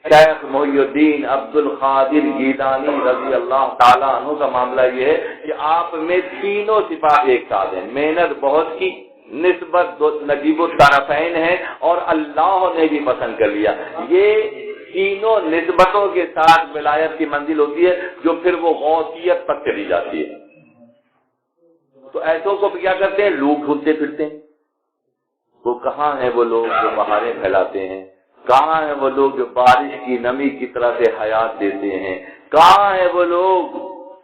شیخ محی الدین عبد القادر گیلانی رضی اللہ تعالیٰ عنہ کا معاملہ یہ ہے کہ آپ میں تینوں صفات ایک ساتھ ہیں. محنت بہت کی، نسبت نجیب الطرفین ہے اور اللہ نے بھی پسند کر لیا. یہ تینوں نسبتوں کے ساتھ ولایت کی منزل ہوتی ہے جو پھر وہ غوثیت تک چلی جاتی ہے. تو ایسوں کو کیا کرتے ہیں؟ لوگ ڈھونڈتے پھرتے ہیں. وہ کہاں ہیں وہ لوگ جو بہاریں پھیلاتے ہیں؟ کہاں ہیں وہ لوگ جو بارش کی نمی کی طرح سے حیات دیتے ہیں؟ کہاں ہیں وہ لوگ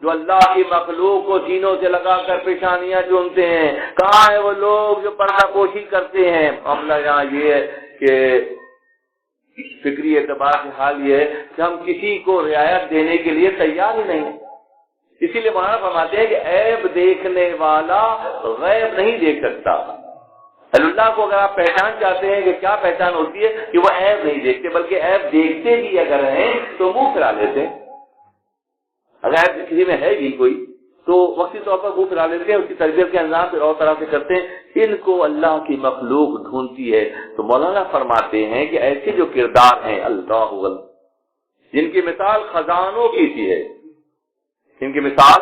جو اللہ کی مخلوق کو سینوں سے لگا کر پیشانیاں چومتے ہیں؟ کہاں ہیں وہ لوگ جو پردہ پوشی کرتے ہیں؟ معاملہ یہاں یہ ہے کہ فکری اعتبار سے حال یہ ہے کہ ہم کسی کو رعایت دینے کے لیے تیار ہی نہیں. اسی لیے مولانا فرماتے ہیں کہ عیب دیکھنے والا غیب نہیں دیکھ سکتا. اللہ کو اگر آپ پہچان چاہتے ہیں کہ کیا پہچان ہوتی ہے کہ وہ عیب نہیں دیکھتے، بلکہ عیب دیکھتے بھی اگر ہیں تو منہ پھرا لیتے ہیں. اگر عیب کسی میں ہے بھی کوئی تو وقتی طور پر منہ پھرا لیتے ہیں، اس کی تربیت کے انجام پھر اور طرح سے کرتے ہیں. ان کو اللہ کی مخلوق ڈھونڈتی ہے. تو مولانا فرماتے ہیں کہ ایسے جو کردار ہیں اللہ جن کی مثال خزانوں کی سی ہے، ان کی مثال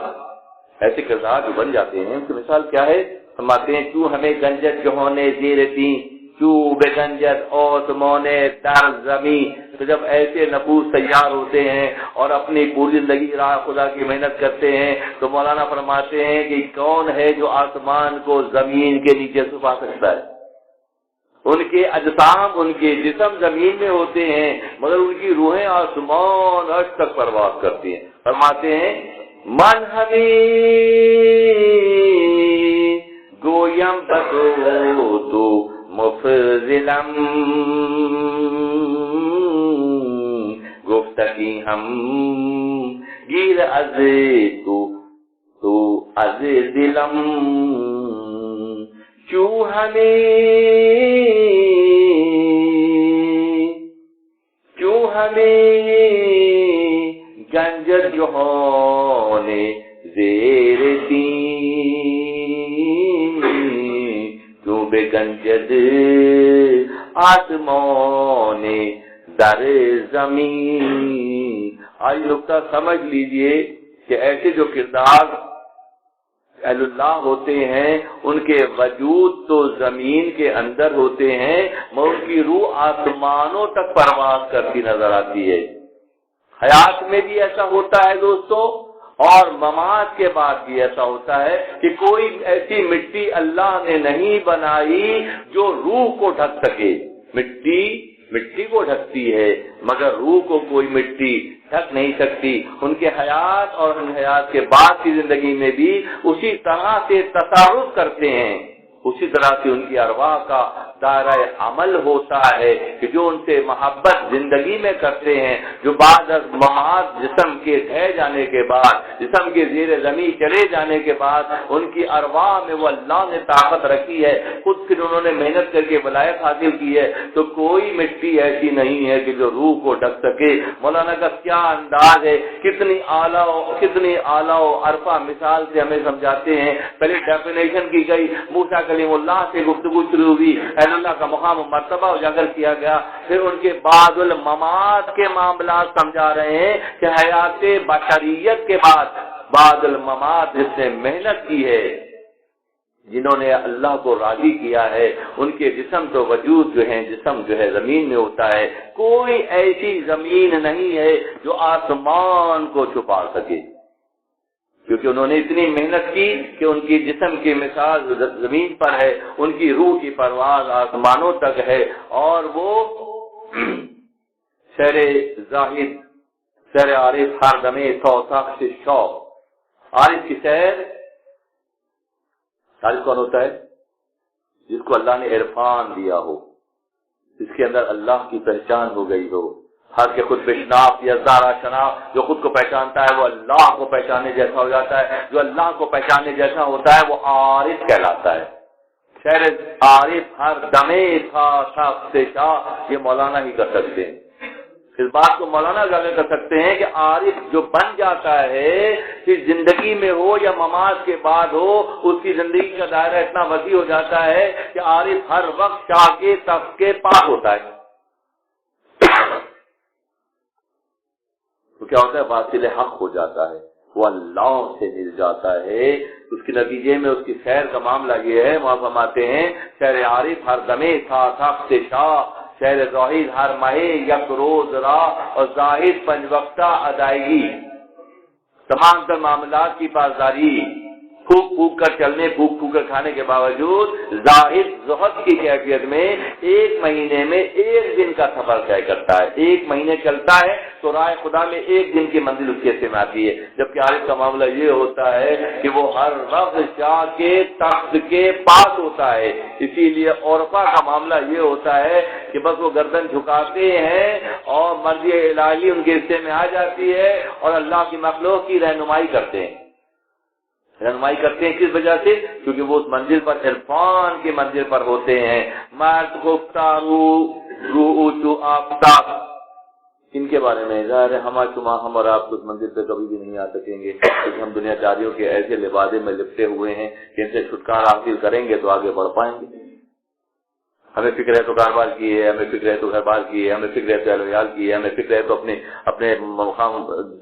ایسے کردار جو بن جاتے ہیں ان کی مثال کیا ہے؟ فرماتے ہیں تو ہمیں گنجت جو ہونے زیر تھی چوب گنجد آسمان در زمین. تو جب ایسے نفوس تیار ہوتے ہیں اور اپنی پوری زندگی راہ خدا کی محنت کرتے ہیں تو مولانا فرماتے ہیں کہ کون ہے جو آسمان کو زمین کے نیچے چھپا سکتا ہے؟ ان کے اجسام، ان کے جسم زمین میں ہوتے ہیں مگر ان کی روحیں آسمان عرش تک پرواز کرتی ہیں. فرماتے ہیں من ہمیں گویم بتو تو مفضلم گفتگی ہم گیر از تو از دلم چو ہمیں گنجر جہان زیر دین کیوں بے گنجد آسمان در زمین. آج نقطہ سمجھ لیجئے کہ ایسے جو کردار اہل اللہ ہوتے ہیں ان کے وجود تو زمین کے اندر ہوتے ہیں مگر ان کی روح آسمانوں تک پرواز کرتی نظر آتی ہے. حیات میں بھی ایسا ہوتا ہے دوستو اور ممات کے بعد بھی ایسا ہوتا ہے کہ کوئی ایسی مٹی اللہ نے نہیں بنائی جو روح کو ڈھک سکے. مٹی کو ڈھکتی ہے مگر روح کو کوئی مٹی ڈھک نہیں سکتی. ان کے حیات اور ان حیات کے بعد کی زندگی میں بھی اسی طرح سے تصرف کرتے ہیں، اسی طرح سے ان کی ارواح کا دائرہ عمل ہوتا ہے کہ جو ان سے محبت زندگی میں کرتے ہیں، جو بعد از ممات جسم کے ڈھہ جانے کے بعد، جسم کے زیر زمین چلے جانے کے بعد ان کی ارواح میں وہ اللہ نے طاقت رکھی ہے، خود پھر انہوں نے محنت کر کے ولایت حاصل کی ہے. تو کوئی مٹی ایسی نہیں ہے کہ جو روح کو ڈھک سکے. مولانا کا کیا انداز ہے، کتنی اعلیٰ و عرفہ مثال سے ہمیں سمجھاتے ہیں. پہلے ڈیفینیشن کی گئی، موسیٰ کلیم اللہ سے گفتگو شروع ہوئی، اہل اللہ کا مقام و مرتبہ اجاگر کیا گیا. پھر ان کے بعد الممات کے معاملات سمجھا رہے ہیں کہ حیات بشریت کے بعد الممات جس نے محنت کی ہے، جنہوں نے اللہ کو راضی کیا ہے، ان کے جسم تو وجود جسم جو ہے زمین میں ہوتا ہے. کوئی ایسی زمین نہیں ہے جو آسمان کو چھپا سکے، کیونکہ انہوں نے اتنی محنت کی کہ ان کی جسم کی مثال زمین پر ہے، ان کی روح کی پرواز آسمانوں تک ہے. اور وہ شہر زاہد، شہر عارف ہر دمے سوساخ سے شوق. عارف کی شہر، عارف کون ہوتا ہے؟ جس کو اللہ نے عرفان دیا ہو، جس کے اندر اللہ کی پہچان ہو گئی ہو. ہر کے خود پہ شناخت یا زارا شناخت، جو خود کو پہچانتا ہے وہ اللہ کو پہچاننے جیسا ہو جاتا ہے. جو اللہ کو پہچاننے جیسا ہوتا ہے وہ عارف کہلاتا ہے. شہر عارف ہر دمے تھا سخت شاہ، یہ مولانا ہی کر سکتے ہیں. اس بات کو مولانا اجاگر کر سکتے ہیں کہ عارف جو بن جاتا ہے پھر زندگی میں ہو یا ممات کے بعد ہو، اس کی زندگی کا دائرہ اتنا وسیع ہو جاتا ہے کہ عارف ہر وقت شاہ کے تخت کے پاس ہوتا ہے. تو کیا ہوتا ہے؟ باطل حق ہو جاتا ہے، وہ اللہ سے مل جاتا ہے. اس کے نتیجے میں اس کی خیر کا معاملہ یہ ہے، وہاں فرماتے ہیں شہر عارف ہر دمے تھا تخت شاہ، شہر زاہد ہر مہے یک روز راہ، اور زاہد پنج وقتہ ادائیگی، تمام تر معاملات کی پاسداری. پھوک پھوک کر چلنے، پھوک پھوک کر کھانے کے باوجود زاہد زہد کی کیفیت میں ایک مہینے میں ایک دن کا سفر طے کرتا ہے. ایک مہینے چلتا ہے تو راہ خدا میں ایک دن کی منزل اس کے حصے میں آتی ہے. جبکہ عارف کا معاملہ یہ ہوتا ہے کہ وہ ہر وقت شاہ کے تخت کے پاس ہوتا ہے. اسی لیے عرفہ کا معاملہ یہ ہوتا ہے کہ بس وہ گردن جھکاتے ہیں اور مرضی الہی ان کے حصے میں آ جاتی ہے اور اللہ کی مخلوق کی رہنمائی کرتے ہیں. رہنمائی کرتے ہیں کس وجہ سے؟ کیونکہ وہ اس منزل پر عرفان کی منزل پر ہوتے ہیں. مرد گفتارو روح آفتاب، ان کے بارے میں ظاہر ہے ہم اور آپ اس منزل پہ کبھی بھی نہیں آ سکیں گے، کیونکہ ہم دنیا داریوں کے ایسے لبادے میں لپٹے ہوئے ہیں کہ ان سے چھٹکارا حاصل کریں گے تو آگے بڑھ پائیں گے. ہمیں فکر ہے تو کاروبار کی ہے، ہمیں فکر ہے تو گھر بار کی ہے، ہمیں فکر ہے تو اہل ویال کی ہے، ہمیں فکر ہے تو اپنے مقام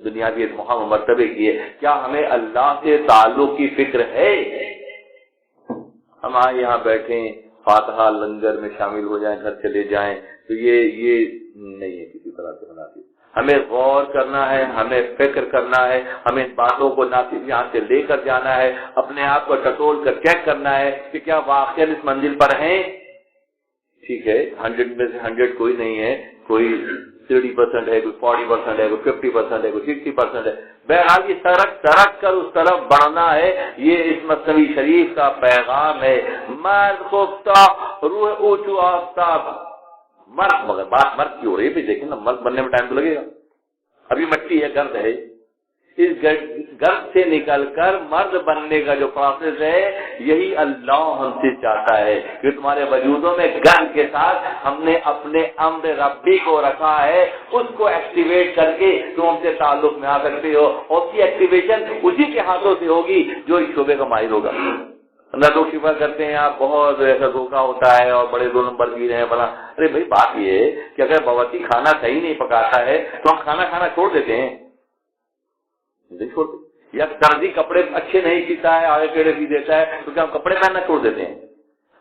دنیاوی مقام و مرتبے کی ہے. کیا ہمیں اللہ سے تعلق کی فکر ہے؟ ہم یہاں بیٹھیں فاتحہ لنگر میں شامل ہو جائیں، گھر چلے جائیں، تو یہ نہیں ہے کسی طرح سے مناسب۔ ہمیں غور کرنا ہے، ہمیں فکر کرنا ہے، ہمیں ان باتوں کو نہ صرف یہاں سے لے کر جانا ہے، اپنے آپ کو ٹٹول کر چیک کرنا ہے کہ کیا واقعی اس منزل پر ہیں۔ ٹھیک ہے، 100 میں سے 100 کوئی نہیں ہے، کوئی 30% ہے، کوئی 40% ہے، کوئی 50% ہے، کوئی 60% ہے۔ بہرحال یہ سرک کر اس طرف بڑھنا ہے، یہ اس مثنوی شریف کا پیغام ہے۔ مرد خفتہ روح اونچو آفتاب، مرد، مگر بات مرد کی ہو رہی ہے، دیکھیں نا، مرد بننے میں ٹائم تو لگے گا، ابھی مٹی ہے، گرد ہے، اس گرد سے نکل کر مرد بننے کا جو پروسیس ہے، یہی اللہ ہم سے چاہتا ہے کہ تمہارے وجودوں میں گرد کے ساتھ ہم نے اپنے امر ربی کو رکھا ہے، اس کو ایکٹیویٹ کر کے تم ہم سے تعلق میں آ سکتے ہو، اور اس کی ایکٹیویشن اسی کے ہاتھوں سے ہوگی جو اس شعبے کا ماہر ہوگا۔ نہ لوگ شفا کرتے ہیں آپ بہت ایسا دھوکہ ہوتا ہے اور بڑے 2 نمبر گیر ہیں بنا۔ ارے بھائی بات یہ ہے کہ اگر باورچی کھانا صحیح نہیں پکاتا ہے تو ہم کھانا چھوڑ دیتے ہیں، نہیں چھوڑتے، یا درزی کپڑے اچھے نہیں سیتا ہے، آگے ٹیڑھے سی دیتا ہے، تو کیا ہم کپڑے پہننا چھوڑ دیتے ہیں؟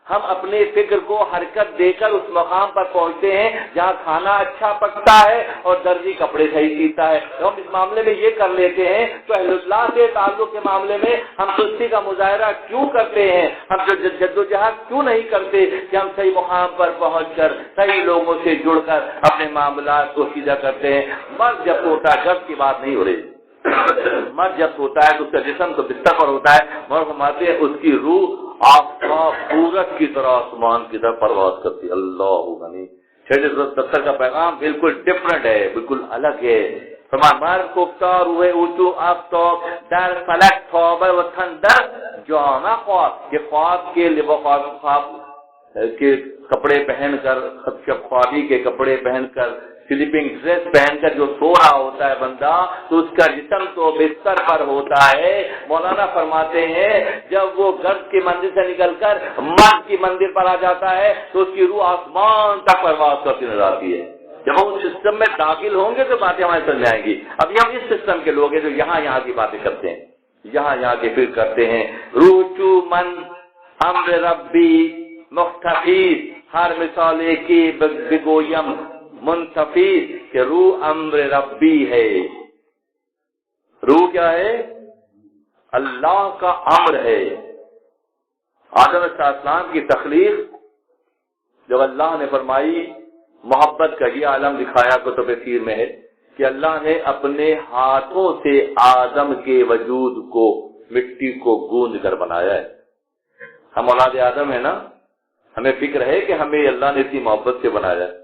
ہم اپنے فکر کو حرکت دے کر اس مقام پر پہنچتے ہیں جہاں کھانا اچھا پکتا ہے اور درزی کپڑے صحیح سیتا ہے۔ تو ہم اس معاملے میں یہ کر لیتے ہیں، تو اہل اللہ سے تعلق کے معاملے میں ہم سستی کا مظاہرہ کیوں کرتے ہیں؟ ہم جو جدوجہد کیوں نہیں کرتے کہ ہم صحیح مقام پر پہنچ کر صحیح لوگوں سے جڑ کر اپنے معاملات کو سیدھا کرتے ہیں؟ مرد جب ہوتا ہے، گرد کی بات نہیں ہو رہی، مرد جب ہوتا ہے تو اس کا جسم تو بستر پر ہوتا ہے، مگر فرماتے ہیں اس کی روح آفتاب سورج کی طرح آسمان کی طرف پرواز کرتی ہے۔ اللہ غنی 670 کا پیغام بالکل ڈفرنٹ ہے، بالکل الگ ہے۔ مرد خفتہ روح اونچو آفتاب در فلک تابر و تھندر جامع خواب، یہ خواب کے خواب کے کپڑے پہن کر، خوابی کے کپڑے پہن کر، سلیپنگ ڈریس پہن کر جو سو رہا ہوتا ہے بندہ، تو اس کا جسم تو بستر پر ہوتا ہے۔ مولانا فرماتے ہیں جب وہ گرد کی مندر سے نکل کر مرد کی مندر پر آ جاتا ہے تو اس کی روح آسمان تک پرواز کرتی نظر آتی ہے۔ جب ہم اس سسٹم میں داخل ہوں گے تو باتیں ہمارے سمجھ آئیں گی۔ ابھی ہم اس سسٹم کے لوگ ہیں جو یہاں کی باتیں کرتے ہیں، یہاں کے فکر کرتے ہیں۔ روچو من امر ربی مختفیز، ہر مثال کی بگویم منتفیز، کہ روح امر ربی ہے۔ روح کیا ہے؟ اللہ کا امر ہے۔ آدم علیہ السلام کی تخلیق جب اللہ نے فرمائی، محبت کا یہ عالم دکھایا کتب سیر میں ہے کہ اللہ نے اپنے ہاتھوں سے آدم کے وجود کو، مٹی کو گوند کر بنایا ہے۔ ہم اولاد آدم ہیں نا، ہمیں فکر ہے کہ ہمیں اللہ نے اتنی محبت سے بنایا ہے۔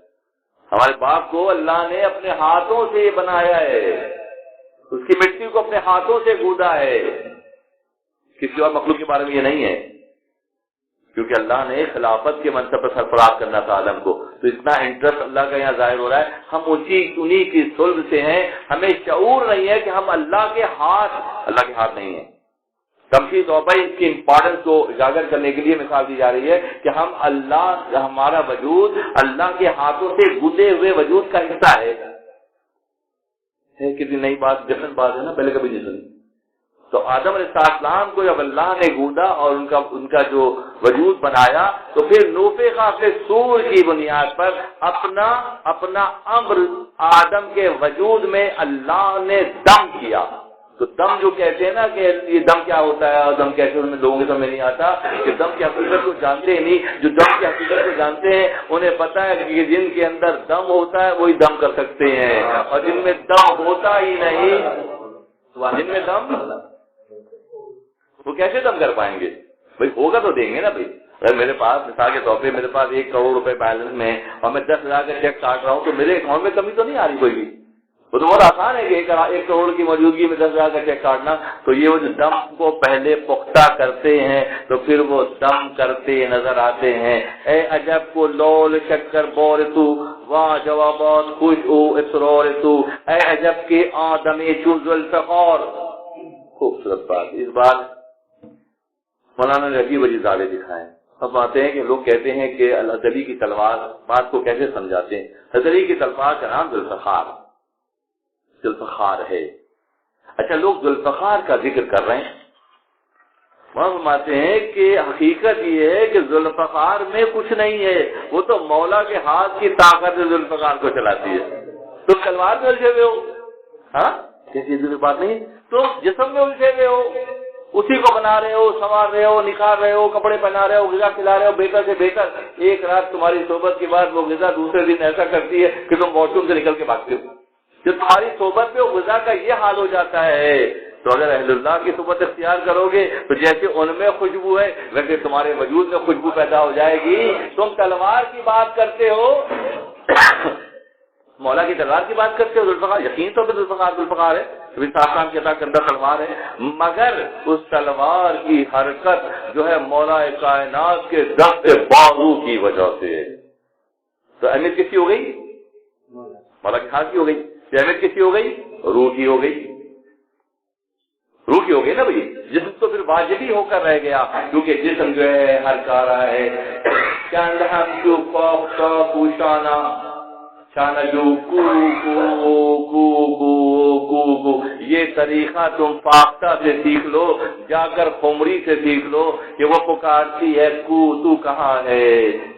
ہمارے باپ کو اللہ نے اپنے ہاتھوں سے بنایا ہے، اس کی مٹی کو اپنے ہاتھوں سے گوندا ہے۔ کسی اور مخلوق کے بارے میں یہ نہیں ہے، کیونکہ اللہ نے خلافت کے منصب پر سرفراز کرنا تھا عالم کو، تو اتنا انٹرسٹ اللہ کا یہاں ظاہر ہو رہا ہے۔ ہم انہی کی صلب سے ہیں، ہمیں شعور نہیں ہے کہ ہم اللہ کے ہاتھ نہیں ہیں۔ تمشید اور بھائی اس کی امپورٹنس کو اجاگر کرنے کے لیے مثال دی جا رہی ہے کہ ہم ہمارا وجود اللہ کے ہاتھوں سے گودے ہوئے وجود کا حصہ ہے۔ کتنی نئی بات، ڈفرنٹ بات ہے نا، پہلے کبھی نہیں سنی۔ تو آدم علیہ السلام کو جب اللہ نے گوندا اور ان کا جو وجود بنایا، تو پھر نفخ فی الصور کی بنیاد پر اپنا امر آدم کے وجود میں اللہ نے دم کیا۔ تو دم جو کہتے ہیں نا کہ یہ دم کیا ہوتا ہے اور دم کیسے، ان میں لوگوں کے سمجھ نہیں آتا کہ دم کی حقیقت کو جانتے ہی نہیں۔ جو دم کی حقیقت کو جانتے ہیں انہیں پتا ہے کہ جن کے اندر دم ہوتا ہے وہی دم کر سکتے ہیں، اور جن میں دم ہوتا ہی نہیں، جن میں دم، وہ کیسے دم کر پائیں گے؟ بھائی ہوگا تو دیں گے نا۔ بھائی اگر میرے پاس مثال کے طور پہ میرے پاس 1 کروڑ روپے بیلنس میں اور میں 10,000 کا چیک کاٹ رہا ہوں تو میرے اکاؤنٹ میں کمی تو نہیں آ رہی کوئی بھی۔ وہ تو بہت آسان ہے کہ 1 کروڑ کی موجودگی میں 10,000 کا چیک کاٹنا۔ تو یہ وہ جو دم کو پہلے پختہ کرتے ہیں تو پھر وہ دم کرتے نظر آتے ہیں۔ اے عجب کو لول شکر بور تو، واہ جوابات خوش او اسرور تو، اے عجب کے آدمی چوز الفقار۔ خوبصورت بات، اس بات مولانا نے عجیب عجیب دعوے دکھائے ہیں۔ اب آتے ہیں کہ لوگ کہتے ہیں کہ حضرت علی کی تلوار، بات کو کیسے سمجھاتے ہیں؟ حضرت علی کی تلوار کا نام ذوالفقار ہے۔ اچھا، لوگ ذوالفقار کا ذکر کر رہے ہیں، وہاں فرماتے ہیں کہ حقیقت یہ ہے کہ ذوالفقار میں کچھ نہیں ہے، وہ تو مولا کے ہاتھ کی طاقت ذوالفقار کو چلاتی ہے. تم تلوار میں الجھے ہوئے ہو، ہاں کسی کی بات نہیں، تم جسم میں الجھے ہوئے ہو، اسی کو بنا رہے ہو، سنوار رہے ہو، نکھار رہے ہو، کپڑے پہنا رہے ہو، غذا کھلا رہے ہو بہتر سے بہتر. ایک رات تمہاری صحبت کے بعد وہ غذا دوسرے دن ایسا کرتی ہے کہ تم واش روم سے نکل کے بھاگتے ہو. جب تمہاری صحبت میں غذا کا یہ حال ہو جاتا ہے تو اگر اہل اللہ کی صحبت اختیار کرو گے تو جیسے ان میں خوشبو ہے ویسے تمہارے وجود میں خوشبو پیدا ہو جائے گی. تم تلوار کی بات کرتے ہو، مولا کی تلوار کی بات کرتے ہو، ذوالفقار یقین تو ذوالفقار ہے، ساکان کے اندر تلوار ہے، مگر اس تلوار کی حرکت جو ہے مولا کائنات کے دست بازو کی وجہ سے. تو اہمیت کسی ہو گئی؟ مولا کی ہاتھ کی ہو گئی. اہمیت کسی ہو گئی؟ روح کی ہو گئی. روح کی ہو گئی نا بھائی. جسم تو پھر واجبی ہو کر رہ گیا کیونکہ جسم جو ہے ہر کارا ہے. چند ہم جو پاکتا پوشانا شانہ جو کو یہ طریقہ تم پاکتا سے سیکھ لو، جا کر خمری سے سیکھ لو کہ وہ پکارتی ہے کو تو کہاں ہے،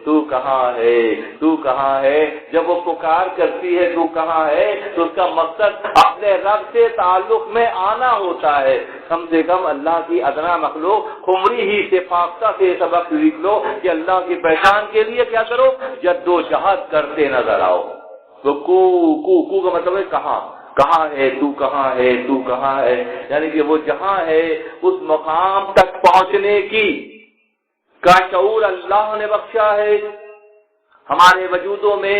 تو کہاں ہے، تو کہاں ہے. جب وہ پکار کرتی ہے تو کہاں ہے تو اس کا مقصد اپنے رب سے تعلق میں آنا ہوتا ہے. کم سے کم اللہ کی ادنا مخلوق خمری ہی سے پاکتا سے سبق سیکھ لو کہ اللہ کی پہچان کے لیے کیا کرو، جد و جہد کرتے نظر آؤ. تو کو کا مطلب ہے کہاں، کہاں ہے تو، کہاں ہے تو، کہاں ہے، یعنی کہ وہ جہاں ہے اس مقام تک پہنچنے کی کا شعور اللہ نے بخشا ہے. ہمارے وجودوں میں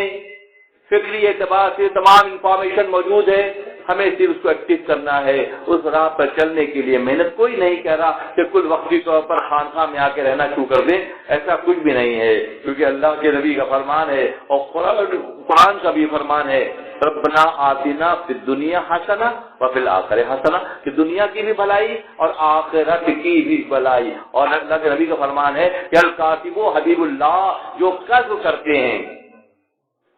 فکری اعتبار سے تمام انفارمیشن موجود ہے، ہمیں صرف اس کو ایکٹیو کرنا ہے. اس راہ پر چلنے کے لیے محنت کوئی نہیں کہہ رہا کہ کل وقتی طور پر خانقاہ میں آ کے رہنا شروع کر دیں، ایسا کچھ بھی نہیں ہے کیونکہ اللہ کے نبی کا فرمان ہے اور قرآن کا بھی فرمان ہے ربنا آتنا فی الدنیا حسنہ وفی الآخرہ حسنہ، کہ دنیا کی بھی بھلائی اور آخرت کی بھی بھلائی. اور اللہ کے نبی کا فرمان ہے کہ الکاتب حبیب اللہ، جو قصد کرتے ہیں،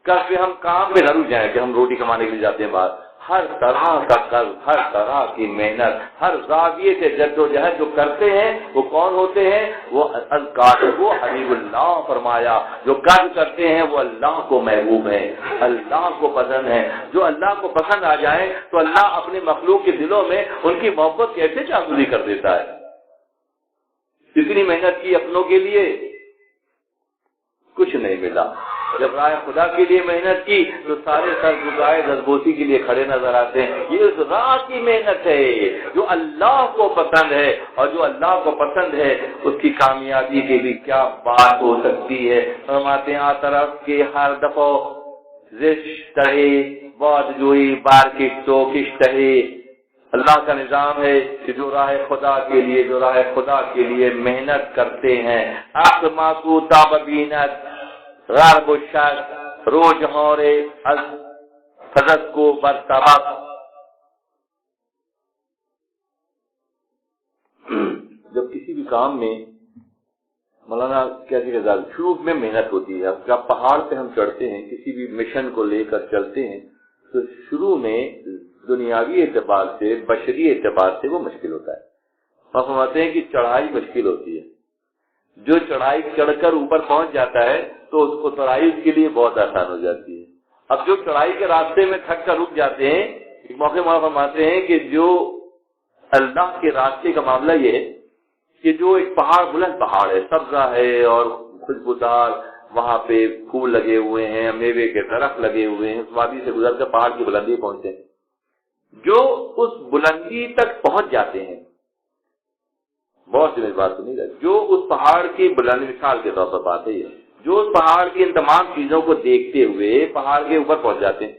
قصد ہم کام پہ نہ رک جائیں کہ ہم روٹی کمانے کے لیے جاتے ہیں باہر، ہر طرح کا قصد، ہر طرح کی محنت، ہر زاویے سے جد و جہد جو کرتے ہیں وہ کون ہوتے ہیں؟ وہ الکاتب حبیب اللہ فرمایا. جو قصد کرتے ہیں وہ اللہ کو محبوب ہے، اللہ کو پسند ہے. جو اللہ کو پسند آ جائیں تو اللہ اپنے مخلوق کے دلوں میں ان کی محبت کیسے جاگزی کر دیتا ہے. اتنی محنت کی اپنوں کے لیے، کچھ نہیں ملا. جب راہ خدا کے لیے محنت کی تو سارے سر جھکائے دستبوسی کے لیے کھڑے نظر آتے ہیں. یہ اس راہ کی محنت ہے جو اللہ کو پسند ہے، اور جو اللہ کو پسند ہے اس کی کامیابی کے لیے کیا بات ہو سکتی ہے. فرماتے ہیں طرف کے ہر دفعہ رشتہ بہت جوئی بار کشتو کشتہ. اللہ کا نظام ہے کہ جو راہ خدا کے لیے، جو راہ خدا کے لیے محنت کرتے ہیں، آسما کو تابینت غرب و شک روز ہورے از فضت کو برطبق. جب کسی بھی کام میں مولانا کہتے ہیں شروع میں محنت ہوتی ہے. جب پہاڑ پہ ہم چڑھتے ہیں کسی بھی مشن کو لے کر چلتے ہیں تو شروع میں دنیاوی اعتبار سے، بشری اعتبار سے وہ مشکل ہوتا ہے. ہم سمجھتے ہیں کہ چڑھائی مشکل ہوتی ہے. جو چڑھائی چڑھ کر اوپر پہنچ جاتا ہے تو اس کو چڑھائی اس کے لیے بہت آسان ہو جاتی ہے. اب جو چڑھائی کے راستے میں تھک کر رک جاتے ہیں، ایک موقع فرماتے ہیں کہ جو اللہ کے راستے کا معاملہ یہ ہے کہ جو ایک پہاڑ، بلند پہاڑ ہے، سبزہ ہے اور خوشبودار، وہاں پہ پھول لگے ہوئے ہیں، میوے کے درخت لگے ہوئے ہیں، اس وادی سے گزر کر پہاڑ کی بلندی پہنچتے ہیں. جو اس بلندی تک پہنچ جاتے ہیں، بہت سی بات سنی گا، جو اس پہاڑ کی بلند، مثال کے طور پر بات ہے یہ، جو اس پہاڑ کی ان تمام چیزوں کو دیکھتے ہوئے پہاڑ کے اوپر پہنچ جاتے ہیں،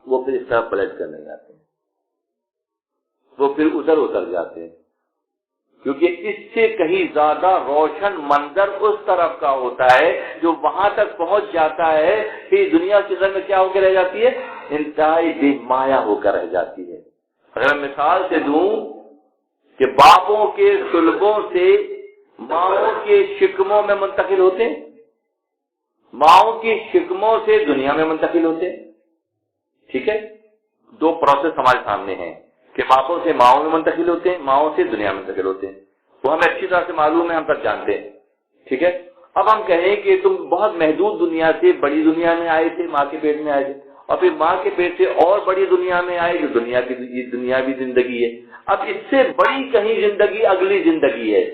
وہ پھر اس طرح پلٹ کر نہیں آتے ہیں، وہ پھر ادھر اتر جاتے ہیں. کیونکہ اس سے کہیں زیادہ روشن منظر اس طرف کا ہوتا ہے جو وہاں تک پہنچ جاتا ہے، پھر دنیا کے اندر میں کیا ہو کے رہ جاتی ہے؟ انتہائی بے مایا ہو کر رہ جاتی ہے. اگر میں مثال سے دوں کہ باپوں کے سلبوں سے ماؤں کے شکموں میں منتقل ہوتے ہیں، ماؤں کی شکموں سے دنیا میں منتقل ہوتے ہیں. ٹھیک ہے، دو پروسیس ہمارے سامنے ہیں کہ باپوں سے ماؤں میں منتقل ہوتے ہیں، ماؤں سے دنیا میں منتقل ہوتے ہیں. وہ ہمیں اچھی طرح سے معلوم ہے، ہم تک جانتے ہیں، ٹھیک ہے۔ اب ہم کہیں کہ تم بہت محدود دنیا سے بڑی دنیا میں آئے تھے، ماں کے پیٹ میں آئے تھے، اور پھر ماں کے پیٹ سے اور بڑی دنیا میں آئے جو دنیاوی زندگی ہے۔ اب اس سے بڑی کہیں زندگی اگلی زندگی ہے،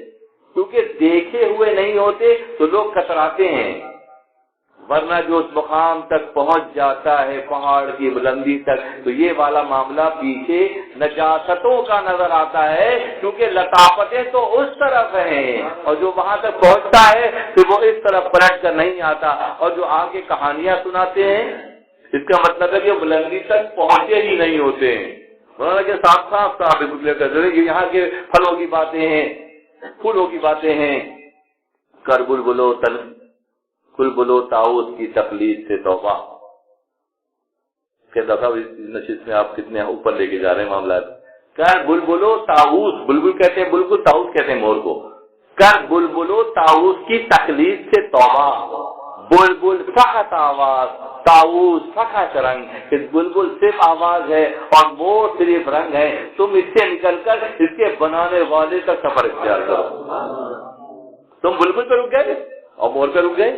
کیونکہ دیکھے ہوئے نہیں ہوتے تو لوگ کتراتے ہیں، ورنہ جو اس مقام تک پہنچ جاتا ہے پہاڑ کی بلندی تک، تو یہ والا معاملہ پیچھے نجاستوں کا نظر آتا ہے، کیونکہ لطافتیں تو اس طرف ہیں، اور جو وہاں تک پہنچتا ہے پھر وہ اس طرف پلٹ کر نہیں آتا، اور جو آگے کہانیاں سناتے ہیں اس کا مطلب ہے کہ بلندی تک پہنچے ہی نہیں ہوتے ہیں، ورنہ کہ صاف یہ یہاں کے پھلوں کی باتیں ہیں، پھولوں کی باتیں ہیں، کر بلبلو طاؤس کی تقلید سے توبہ۔ کہ دفعہ اس نشست میں آپ کتنے اوپر لے کے جا رہے ہیں معاملات۔ کر بلبلو طاؤس، بلبل کہتے ہیں بلبل، طاؤس کہتے ہیں مور کو، کر بلبلو طاؤس کی تقلید سے توبہ۔ بلبل فقط آواز، طاؤس فقط رنگ، اس بلبل صرف آواز ہے اور مور صرف رنگ ہے، تم اس سے نکل کر اس کے بنانے والے تک سفر اختیار کرو۔ تم بلبل پہ رک گئے اور مور پہ رک گئے،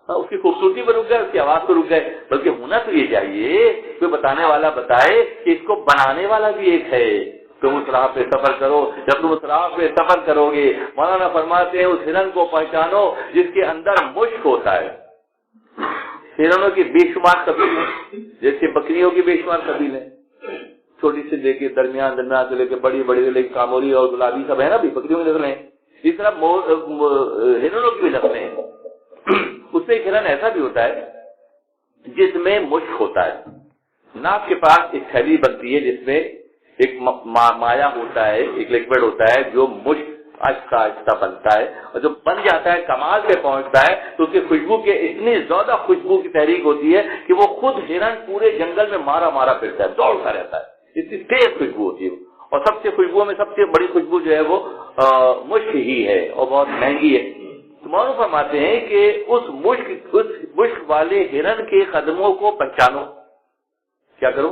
اس کی خوبصورتی پر رک گئے، اس کی آواز پر رک گئے، بلکہ ہونا تو یہ چاہیے کوئی بتانے والا بتائے کہ اس کو بنانے والا بھی ایک ہے۔ تم اس راہ پہ سفر کرو، جب تم اس راہ پہ سفر کرو گے، مولانا فرماتے ہیں اس ہرن کو پہچانو جس کے اندر مشک ہوتا ہے۔ ہرنوں کی بے شمار قبیل ہیں، جیسے بکریوں کی بے شمار قبیل ہیں، چھوٹی سے لے کے درمیان سے لے کے بڑی بڑی سے لے کے کاموری اور گلابی سب ہے نا، بھی بکریوں کی نسلیں ہیں، اس طرح ہرنوں کی بھی نسلیں ہیں۔ اس میں ایک ہرن ایسا بھی ہوتا ہے جس میں مشک ہوتا ہے، ناک کے پاس ایک تھیلی بنتی ہے جس میں ایک مایا ہوتا ہے، ایک لیکوڈ ہوتا ہے جو مشک آہستہ آہستہ بنتا ہے، اور جب بن جاتا ہے کمال پہ پہنچتا ہے تو اس کی خوشبو کے اتنی زیادہ خوشبو کی تحریک ہوتی ہے کہ وہ خود ہرن پورے جنگل میں مارا پھرتا ہے، دوڑتا رہتا ہے، اتنی تیز خوشبو ہوتی ہے۔ اور سب سے خوشبو میں سب سے بڑی خوشبو جو ہے وہ مشک ہی ہے، اور بہت مہنگی ہے۔ مولانا فرماتے ہیں کہ اس مشک والے ہرن کے قدموں کو پہچانو۔ کیا کرو؟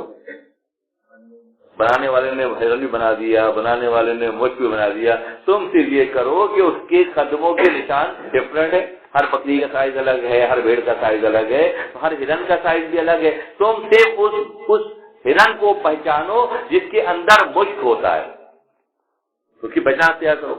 بنانے والے نے ہرن بھی بنا دیا، بنانے والے نے مشک بھی بنا دیا، تم صرف یہ کرو کہ اس کے قدموں کے نشان ڈفرنٹ ہے، ہر بکری کا سائز الگ ہے، ہر بھیڑ کا سائز الگ ہے، ہر ہرن کا سائز بھی الگ ہے، تم صرف اس ہرن کو پہچانو جس کے اندر مشک ہوتا ہے، اس کی پہچان تیار کرو،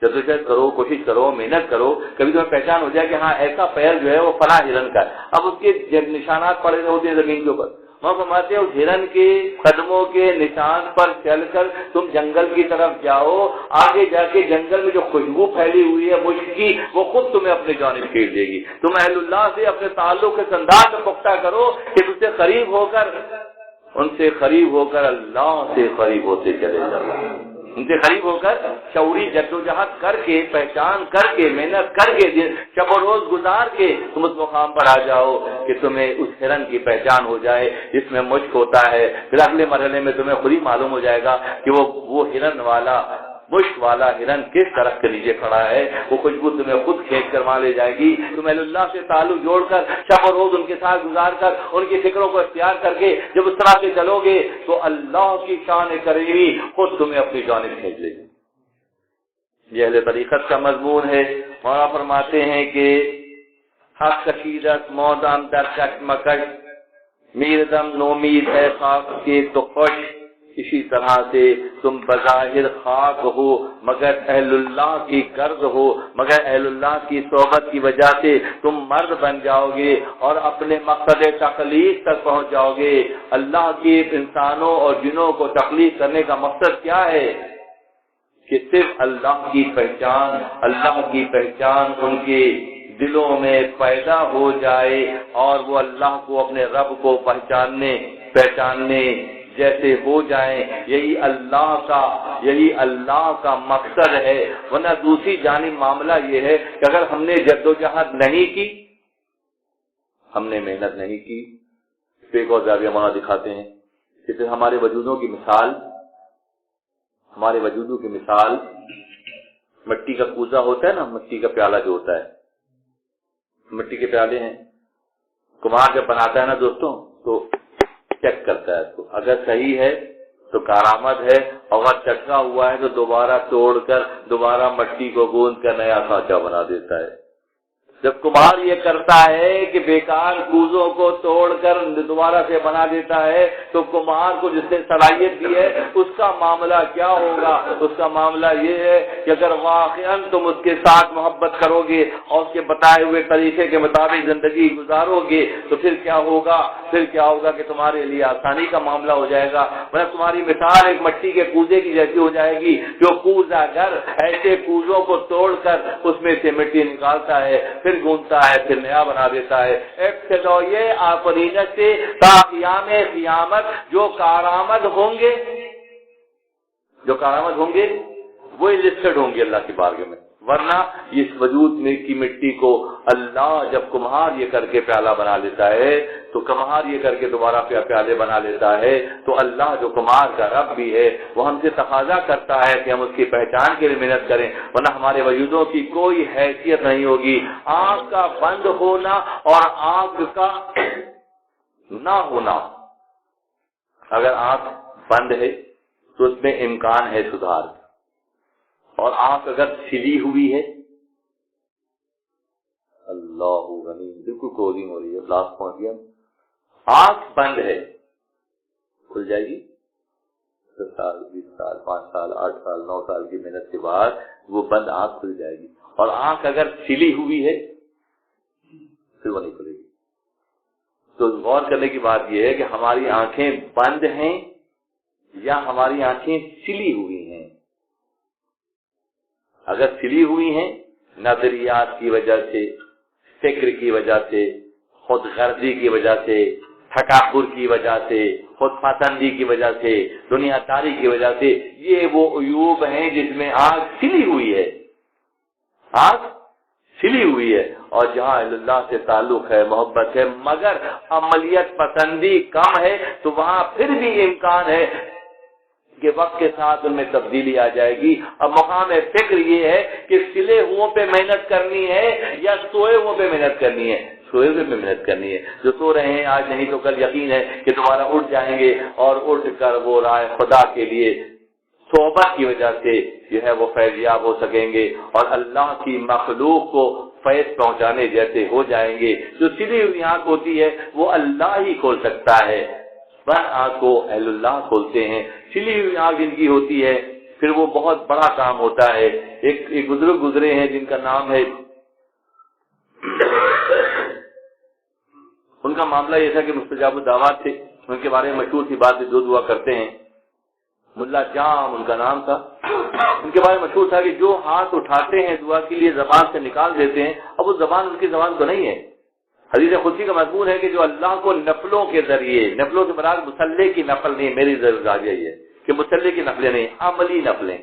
جدوجہد کرو، کوشش کرو، محنت کرو، کبھی تمہیں پہچان ہو جائے کہ ہاں ایسا پیر جو ہے وہ فلاں ہرن کا ہے۔ اب اس کے نشانات پڑے ہوتے ہیں زمین کے اوپر، وہ فرماتے ہیں اس ہرن کے قدموں کے نشان پر چل کر تم جنگل کی طرف جاؤ، آگے جا کے جنگل میں جو خوشبو پھیلی ہوئی ہے مشک کی وہ خود تمہیں اپنے جانب کھینچ دے گی۔ تم اہل اللہ سے اپنے تعلق کے انداز میں پختہ کرو کہ تم سے قریب ہو کر، ان سے قریب ہو کر اللہ سے قریب ہوتے چلے جاؤ، ان سے قریب ہو کر شعوری جدوجہد کر کے، پہچان کر کے، محنت کر کے، شب و روز گزار کے تم اس مقام پر آ جاؤ کہ تمہیں اس ہرن کی پہچان ہو جائے جس میں مشک ہوتا ہے۔ پھر اگلے مرحلے میں تمہیں خود ہی معلوم ہو جائے گا کہ وہ ہرن والا، مشک والا ہرن کس درخت کے نیچے کھڑا ہے، وہ خوشبو تمہیں خود کھینچ کر وہاں لے جائے گی۔ تم اہل اللہ سے تعلق جوڑ کر، شب و روز ان کے ساتھ گزار کر، ان کی فکروں کو اختیار کر کے جب اس طرح سے چلو گے تو اللہ کی شان کریمی خود تمہیں اپنی جانب کھینچ لے گی۔ یہ اہل طریقت کا مضمون ہے۔ مولانا فرماتے ہیں کہ حق کشیدت موزم در کشمکش، میردم نومید ہے خاک کے تو خوش، اسی طرح سے تم بظاہر خاک ہو مگر اہل اللہ کی گرد ہو، مگر اہل اللہ کی صحبت کی وجہ سے تم مرد بن جاؤ گے اور اپنے مقصد تخلیق تک پہنچ جاؤ گے۔ اللہ کی انسانوں اور جنوں کو تخلیق کرنے کا مقصد کیا ہے؟ کہ صرف اللہ کی پہچان ان کے دلوں میں پیدا ہو جائے اور وہ اللہ کو، اپنے رب کو پہچاننے جیسے ہو جائیں۔ یہی اللہ کا مقصد ہے۔ ورنہ دوسری جانب معاملہ یہ ہے کہ اگر ہم نے جدوجہد نہیں کی، ہم نے محنت نہیں کی، ایک اور زاویہ وہاں دکھاتے ہیں کہ پھر ہمارے وجودوں کی مثال مٹی کا کوزہ ہوتا ہے نا، مٹی کا پیالہ جو ہوتا ہے، مٹی کے پیالے ہیں، کمہار جب بناتا ہے نا دوستوں تو چیک کرتا ہے اس کو، اگر صحیح ہے تو کارآمد ہے، اگر چٹکا ہوا ہے تو دوبارہ توڑ کر دوبارہ مٹی کو گوند کر نیا سانچہ بنا دیتا ہے۔ جب کمہار یہ کرتا ہے کہ بیکار کوزوں کو توڑ کر دوبارہ سے بنا دیتا ہے تو کمہار کو جس نے صلاحیت دی ہے اس کا معاملہ کیا ہوگا؟ اس کا معاملہ یہ ہے کہ اگر واقعاً تم اس کے ساتھ محبت کرو گے اور اس کے بتائے ہوئے طریقے کے مطابق زندگی گزارو گے تو پھر کیا ہوگا؟ پھر کیا ہوگا کہ تمہارے لیے آسانی کا معاملہ ہو جائے گا۔ مطلب تمہاری مثال ایک مٹی کے کوزے کی جیسی ہو جائے گی، جو کوزہ گر ایسے کوزوں کو توڑ کر اس میں سے مٹی نکالتا ہے، پھر گونتا ہے، پھر نیا بنا دیتا ہے۔ ابتدائے آفرینت سے تا قیام قیامت جو کارآمد ہوں گے، وہ لسٹڈ ہوں گے اللہ کی بارگاہ میں، ورنہ اس وجود میں کی مٹی کو اللہ جب کمہار یہ کر کے پیالہ بنا لیتا ہے تو کمہار یہ کر کے دوبارہ پیالے بنا لیتا ہے تو اللہ جو کمہار کا رب بھی ہے وہ ہم سے تقاضا کرتا ہے کہ ہم اس کی پہچان کے لیے محنت کریں، ورنہ ہمارے وجودوں کی کوئی حیثیت نہیں ہوگی۔ آنکھ کا بند ہونا اور آنکھ کا نہ ہونا، اگر آنکھ بند ہے تو اس میں امکان ہے سدھار، اور آنکھ اگر سلی ہوئی ہے، اللہ غنی، بالکل کلوزنگ ہو رہی ہے، لاسٹ پہنچ گیا، آنکھ بند ہے، کھل جائے گی 10 سال 20 سال 5 سال 8 سال 9 سال کی محنت کے بعد وہ بند آنکھ کھل جائے گی، اور آنکھ اگر سلی ہوئی ہے پھر وہ نہیں کھلے گی۔ تو غور کرنے کی بات یہ ہے کہ ہماری آنکھیں بند ہیں یا ہماری آنکھیں سلی ہوئی ہیں۔ اگر سلی ہوئی ہیں نظریات کی وجہ سے، فکر کی وجہ سے، خود غرضی کی وجہ سے، تکبر کی وجہ سے، خود پسندی کی وجہ سے، دنیا داری کی وجہ سے، یہ وہ عیوب ہیں جس میں آنکھ سلی ہوئی ہے، آنکھ سلی ہوئی ہے، اور جہاں اللہ سے تعلق ہے، محبت ہے، مگر عملیت پسندی کم ہے تو وہاں پھر بھی امکان ہے کہ وقت کے ساتھ ان میں تبدیلی آ جائے گی۔ اب مقام فکر یہ ہے کہ سلے ہوئوں پہ محنت کرنی ہے یا سوئے ہوئوں پہ محنت کرنی ہے؟ سوئے ہوئے پہ محنت کرنی ہے۔ جو سو رہے ہیں آج نہیں تو کل یقین ہے کہ دوبارہ اٹھ جائیں گے، اور اٹھ کر وہ راہ خدا کے لیے صحبت کی وجہ سے جو ہے وہ فیضیاب ہو سکیں گے، اور اللہ کی مخلوق کو فیض پہنچانے جیسے ہو جائیں گے۔ جو سلی ہوئی آنکھ ہوتی ہے وہ اللہ ہی کھول سکتا ہے، بند آنکھ کو اہل اللہ کھولتے ہیں۔ سلی ہوئی آنکھ جن کی ہوتی ہے پھر وہ بہت بڑا کام ہوتا ہے۔ ایک بزرگ گزرے ہیں جن کا نام ہے، ان کا معاملہ یہ تھا کہ مستجاب الدعوات تھے، ان کے بارے میں مشہور سی بات جو دعا کرتے ہیں، ملا جام ان کا نام تھا۔ ان کے بارے میں مشہور تھا کہ جو ہاتھ اٹھاتے ہیں دعا کے لیے زبان سے نکال دیتے ہیں، اب وہ زبان ان کی زبان تو نہیں ہے۔ حدیث قدسی کا مضمون ہے کہ جو اللہ کو نفلوں کے ذریعے، نفلوں کے مراد مصلی کی نفل نہیں، میری ضرورت یہی ہے کہ مصلی کی نفلیں نہیں، عملی نفلیں،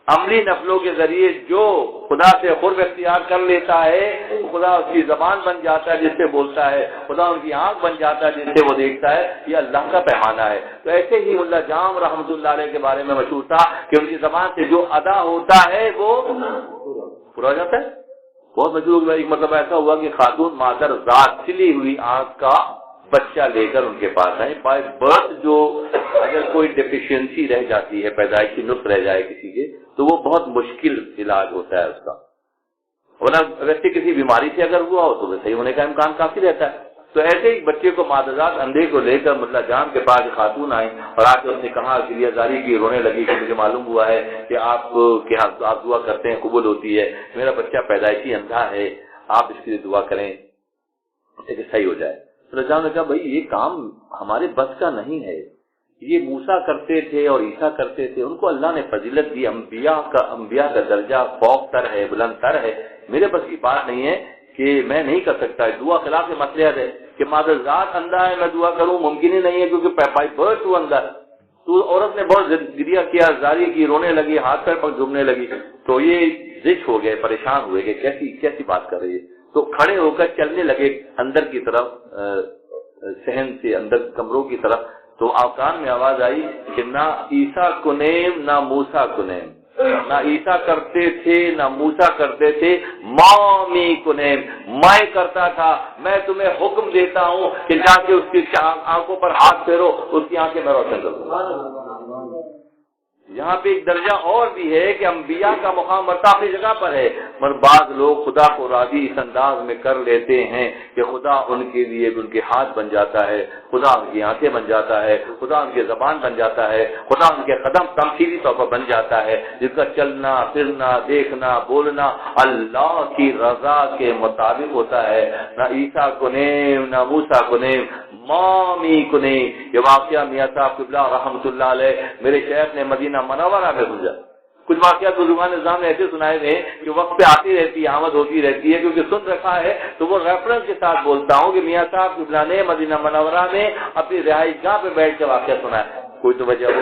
عملی نفلوں کے ذریعے جو خدا سے قرب اختیار کر لیتا ہے خدا اس کی زبان بن جاتا ہے جس سے بولتا ہے، خدا ان کی آنکھ بن جاتا ہے جس سے وہ دیکھتا ہے، یہ اللہ کا پیمانہ ہے۔ تو ایسے ہی ملا جام رحمۃ اللہ علیہ کے بارے میں مشہور تھا کہ ان کی زبان سے جو ادا ہوتا ہے وہ پورا ہو جاتا ہے۔ بہت مشہور ایک مطلب ایسا ہوا کہ خاتون مادر ذات سلی ہوئی آنکھ کا بچہ لے کر ان کے پاس آئے، بائی برتھ جو اگر کوئی ڈیفیشنسی رہ جاتی ہے، پیدائشی نقص رہ جائے کسی کے، تو وہ بہت مشکل علاج ہوتا ہے اس کا، ورنہ ویسے کسی بیماری سے اگر ہوا ہو تو وہ صحیح ہونے کا امکان کافی رہتا ہے۔ تو ایسے ہی بچے کو مادرزاد اندھے کو لے کر مطلع جام کے پاس خاتون آئی اور آ کے اس نے کہا کہ ریاضاری کی، رونے لگی کہ مجھے معلوم ہوا ہے کہ آپ دعا کرتے ہیں قبول ہوتی ہے، میرا بچہ پیدائشی اندھا ہے، آپ اس کے لیے دعا کریں کہ صحیح ہو جائے۔ رضا نے کہا بھائی یہ کام ہمارے بس کا نہیں ہے، یہ موسیٰ کرتے تھے اور عیسیٰ کرتے تھے، ان کو اللہ نے فضیلت دی، انبیاء کا درجہ فوق تر ہے، بلند تر ہے، میرے بس کی بات نہیں ہے کہ میں نہیں کر سکتا۔ دعا خلاف مصلحت ہے کہ مادر ذات اندھا ہے میں دعا کروں، ممکن ہی نہیں ہے کیونکہ بائی برتھ تو اندھا۔ تو عورت نے بہت گریہ کیا، زاری کی، رونے لگی، ہاتھ پیر پر جھومنے لگی، تو یہ زچ ہو گئے، پریشان ہوئے کہ کیسی بات کر رہی ہے، تو کھڑے ہو کر چلنے لگے اندر کی طرف، صحن سے اندر کمروں کی طرف، تو آکان میں آواز آئی کہ نہ عیسیٰ کنیم نہ موسیٰ کنیم، نہ عیسیٰ کرتے تھے نہ موسیٰ کرتے تھے. مامی کنیم، میں کرتا تھا، میں تمہیں حکم دیتا ہوں کہ جا کے اس کی آنکھوں پر ہاتھ پھیرو، اس کی آنکھیں میں روشن کر دوں. یہاں پہ ایک درجہ اور بھی ہے کہ انبیاء کا مقام مرتبہ اپنی جگہ پر ہے، مگر بعض لوگ خدا کو راضی اس انداز میں کر لیتے ہیں کہ خدا ان کے لیے ان کے ہاتھ بن جاتا ہے، خدا ان کی آنکھیں بن جاتا ہے، خدا ان کے زبان بن جاتا ہے، خدا ان کے قدم تمثیلی طور پر بن جاتا ہے، جس کا چلنا پھرنا دیکھنا بولنا اللہ کی رضا کے مطابق ہوتا ہے. نہ عیسیٰ کو نیم نہ موسیٰ کو نیم، مامی کو نہیں. یہ واقعہ میاں صاحب قبلہ رحمۃ اللہ علیہ میرے شیخ نے مدینہ منورہ میں سمجھا. کچھ واقعات بزرگان نظام نے ایسے سنائے ہیں کہ وقت پہ آتی رہتی ہے، آمد ہوتی رہتی ہے، کیونکہ سن رکھا ہے تو وہ ریفرنس کے ساتھ بولتا ہوں کہ میاں صاحب قبلہ نے مدینہ منورہ میں اپنی رہائش گاہ پہ بیٹھ کے واقعہ سنا ہے. کوئی تو وجہ ہو.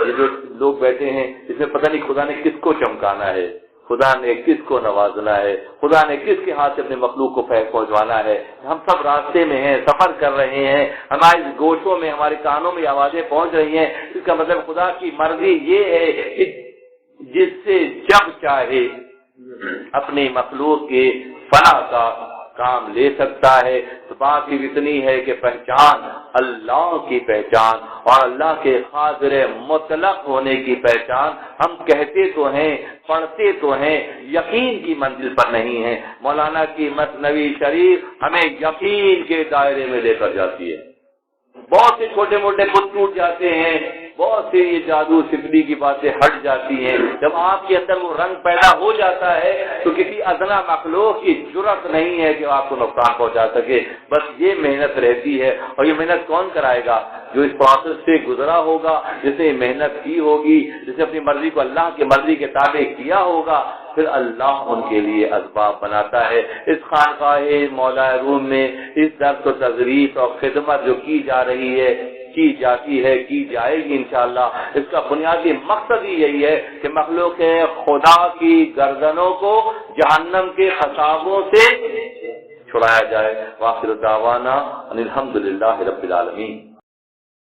یہ جو لوگ بیٹھے ہیں اس میں پتہ نہیں خدا نے کس کو چمکانا ہے، خدا نے کس کو نوازنا ہے، خدا نے کس کے ہاتھ سے اپنے مخلوق کو پہنچوانا ہے. ہم سب راستے میں ہیں، سفر کر رہے ہیں، ہمارے گوشوں میں ہمارے کانوں میں آوازیں پہنچ رہی ہیں. اس کا مطلب خدا کی مرضی یہ ہے کہ جس سے جب چاہے اپنی مخلوق کے فلاح کا کام لے سکتا ہے. تو بات ہی اتنی ہے کہ پہچان اللہ کی پہچان اور اللہ کے قادر مطلق ہونے کی پہچان ہم کہتے تو ہیں، پڑھتے تو ہیں، یقین کی منزل پر نہیں ہیں. مولانا کی مثنوی شریف ہمیں یقین کے دائرے میں لے کر جاتی ہے. بہت سے چھوٹے موٹے بت ٹوٹ جاتے ہیں، بہت سے یہ جادو سفلی کی باتیں ہٹ جاتی ہیں. جب آپ کے اندر وہ رنگ پیدا ہو جاتا ہے تو کسی ادنا مخلوق کی جرأت نہیں ہے کہ آپ کو نقصان پہنچا سکے. بس یہ محنت رہتی ہے، اور یہ محنت کون کرائے گا؟ جو اس پروسیس سے گزرا ہوگا، جس نے محنت کی ہوگی، جس نے اپنی مرضی کو اللہ کی مرضی کے تابع کیا ہوگا، پھر اللہ ان کے لیے اسباب بناتا ہے. اس خانقاہ مولا روم میں اس درس و تدریس اور خدمت جو کی جا رہی ہے، کی جاتی ہے، کی جائے گی انشاءاللہ، اس کا بنیادی مقصد ہی یہی ہے کہ مخلوق خدا کی گردنوں کو جہنم کے خطابوں سے چھڑایا جائے. وآخر دعوانا ان الحمدللہ رب العالمین.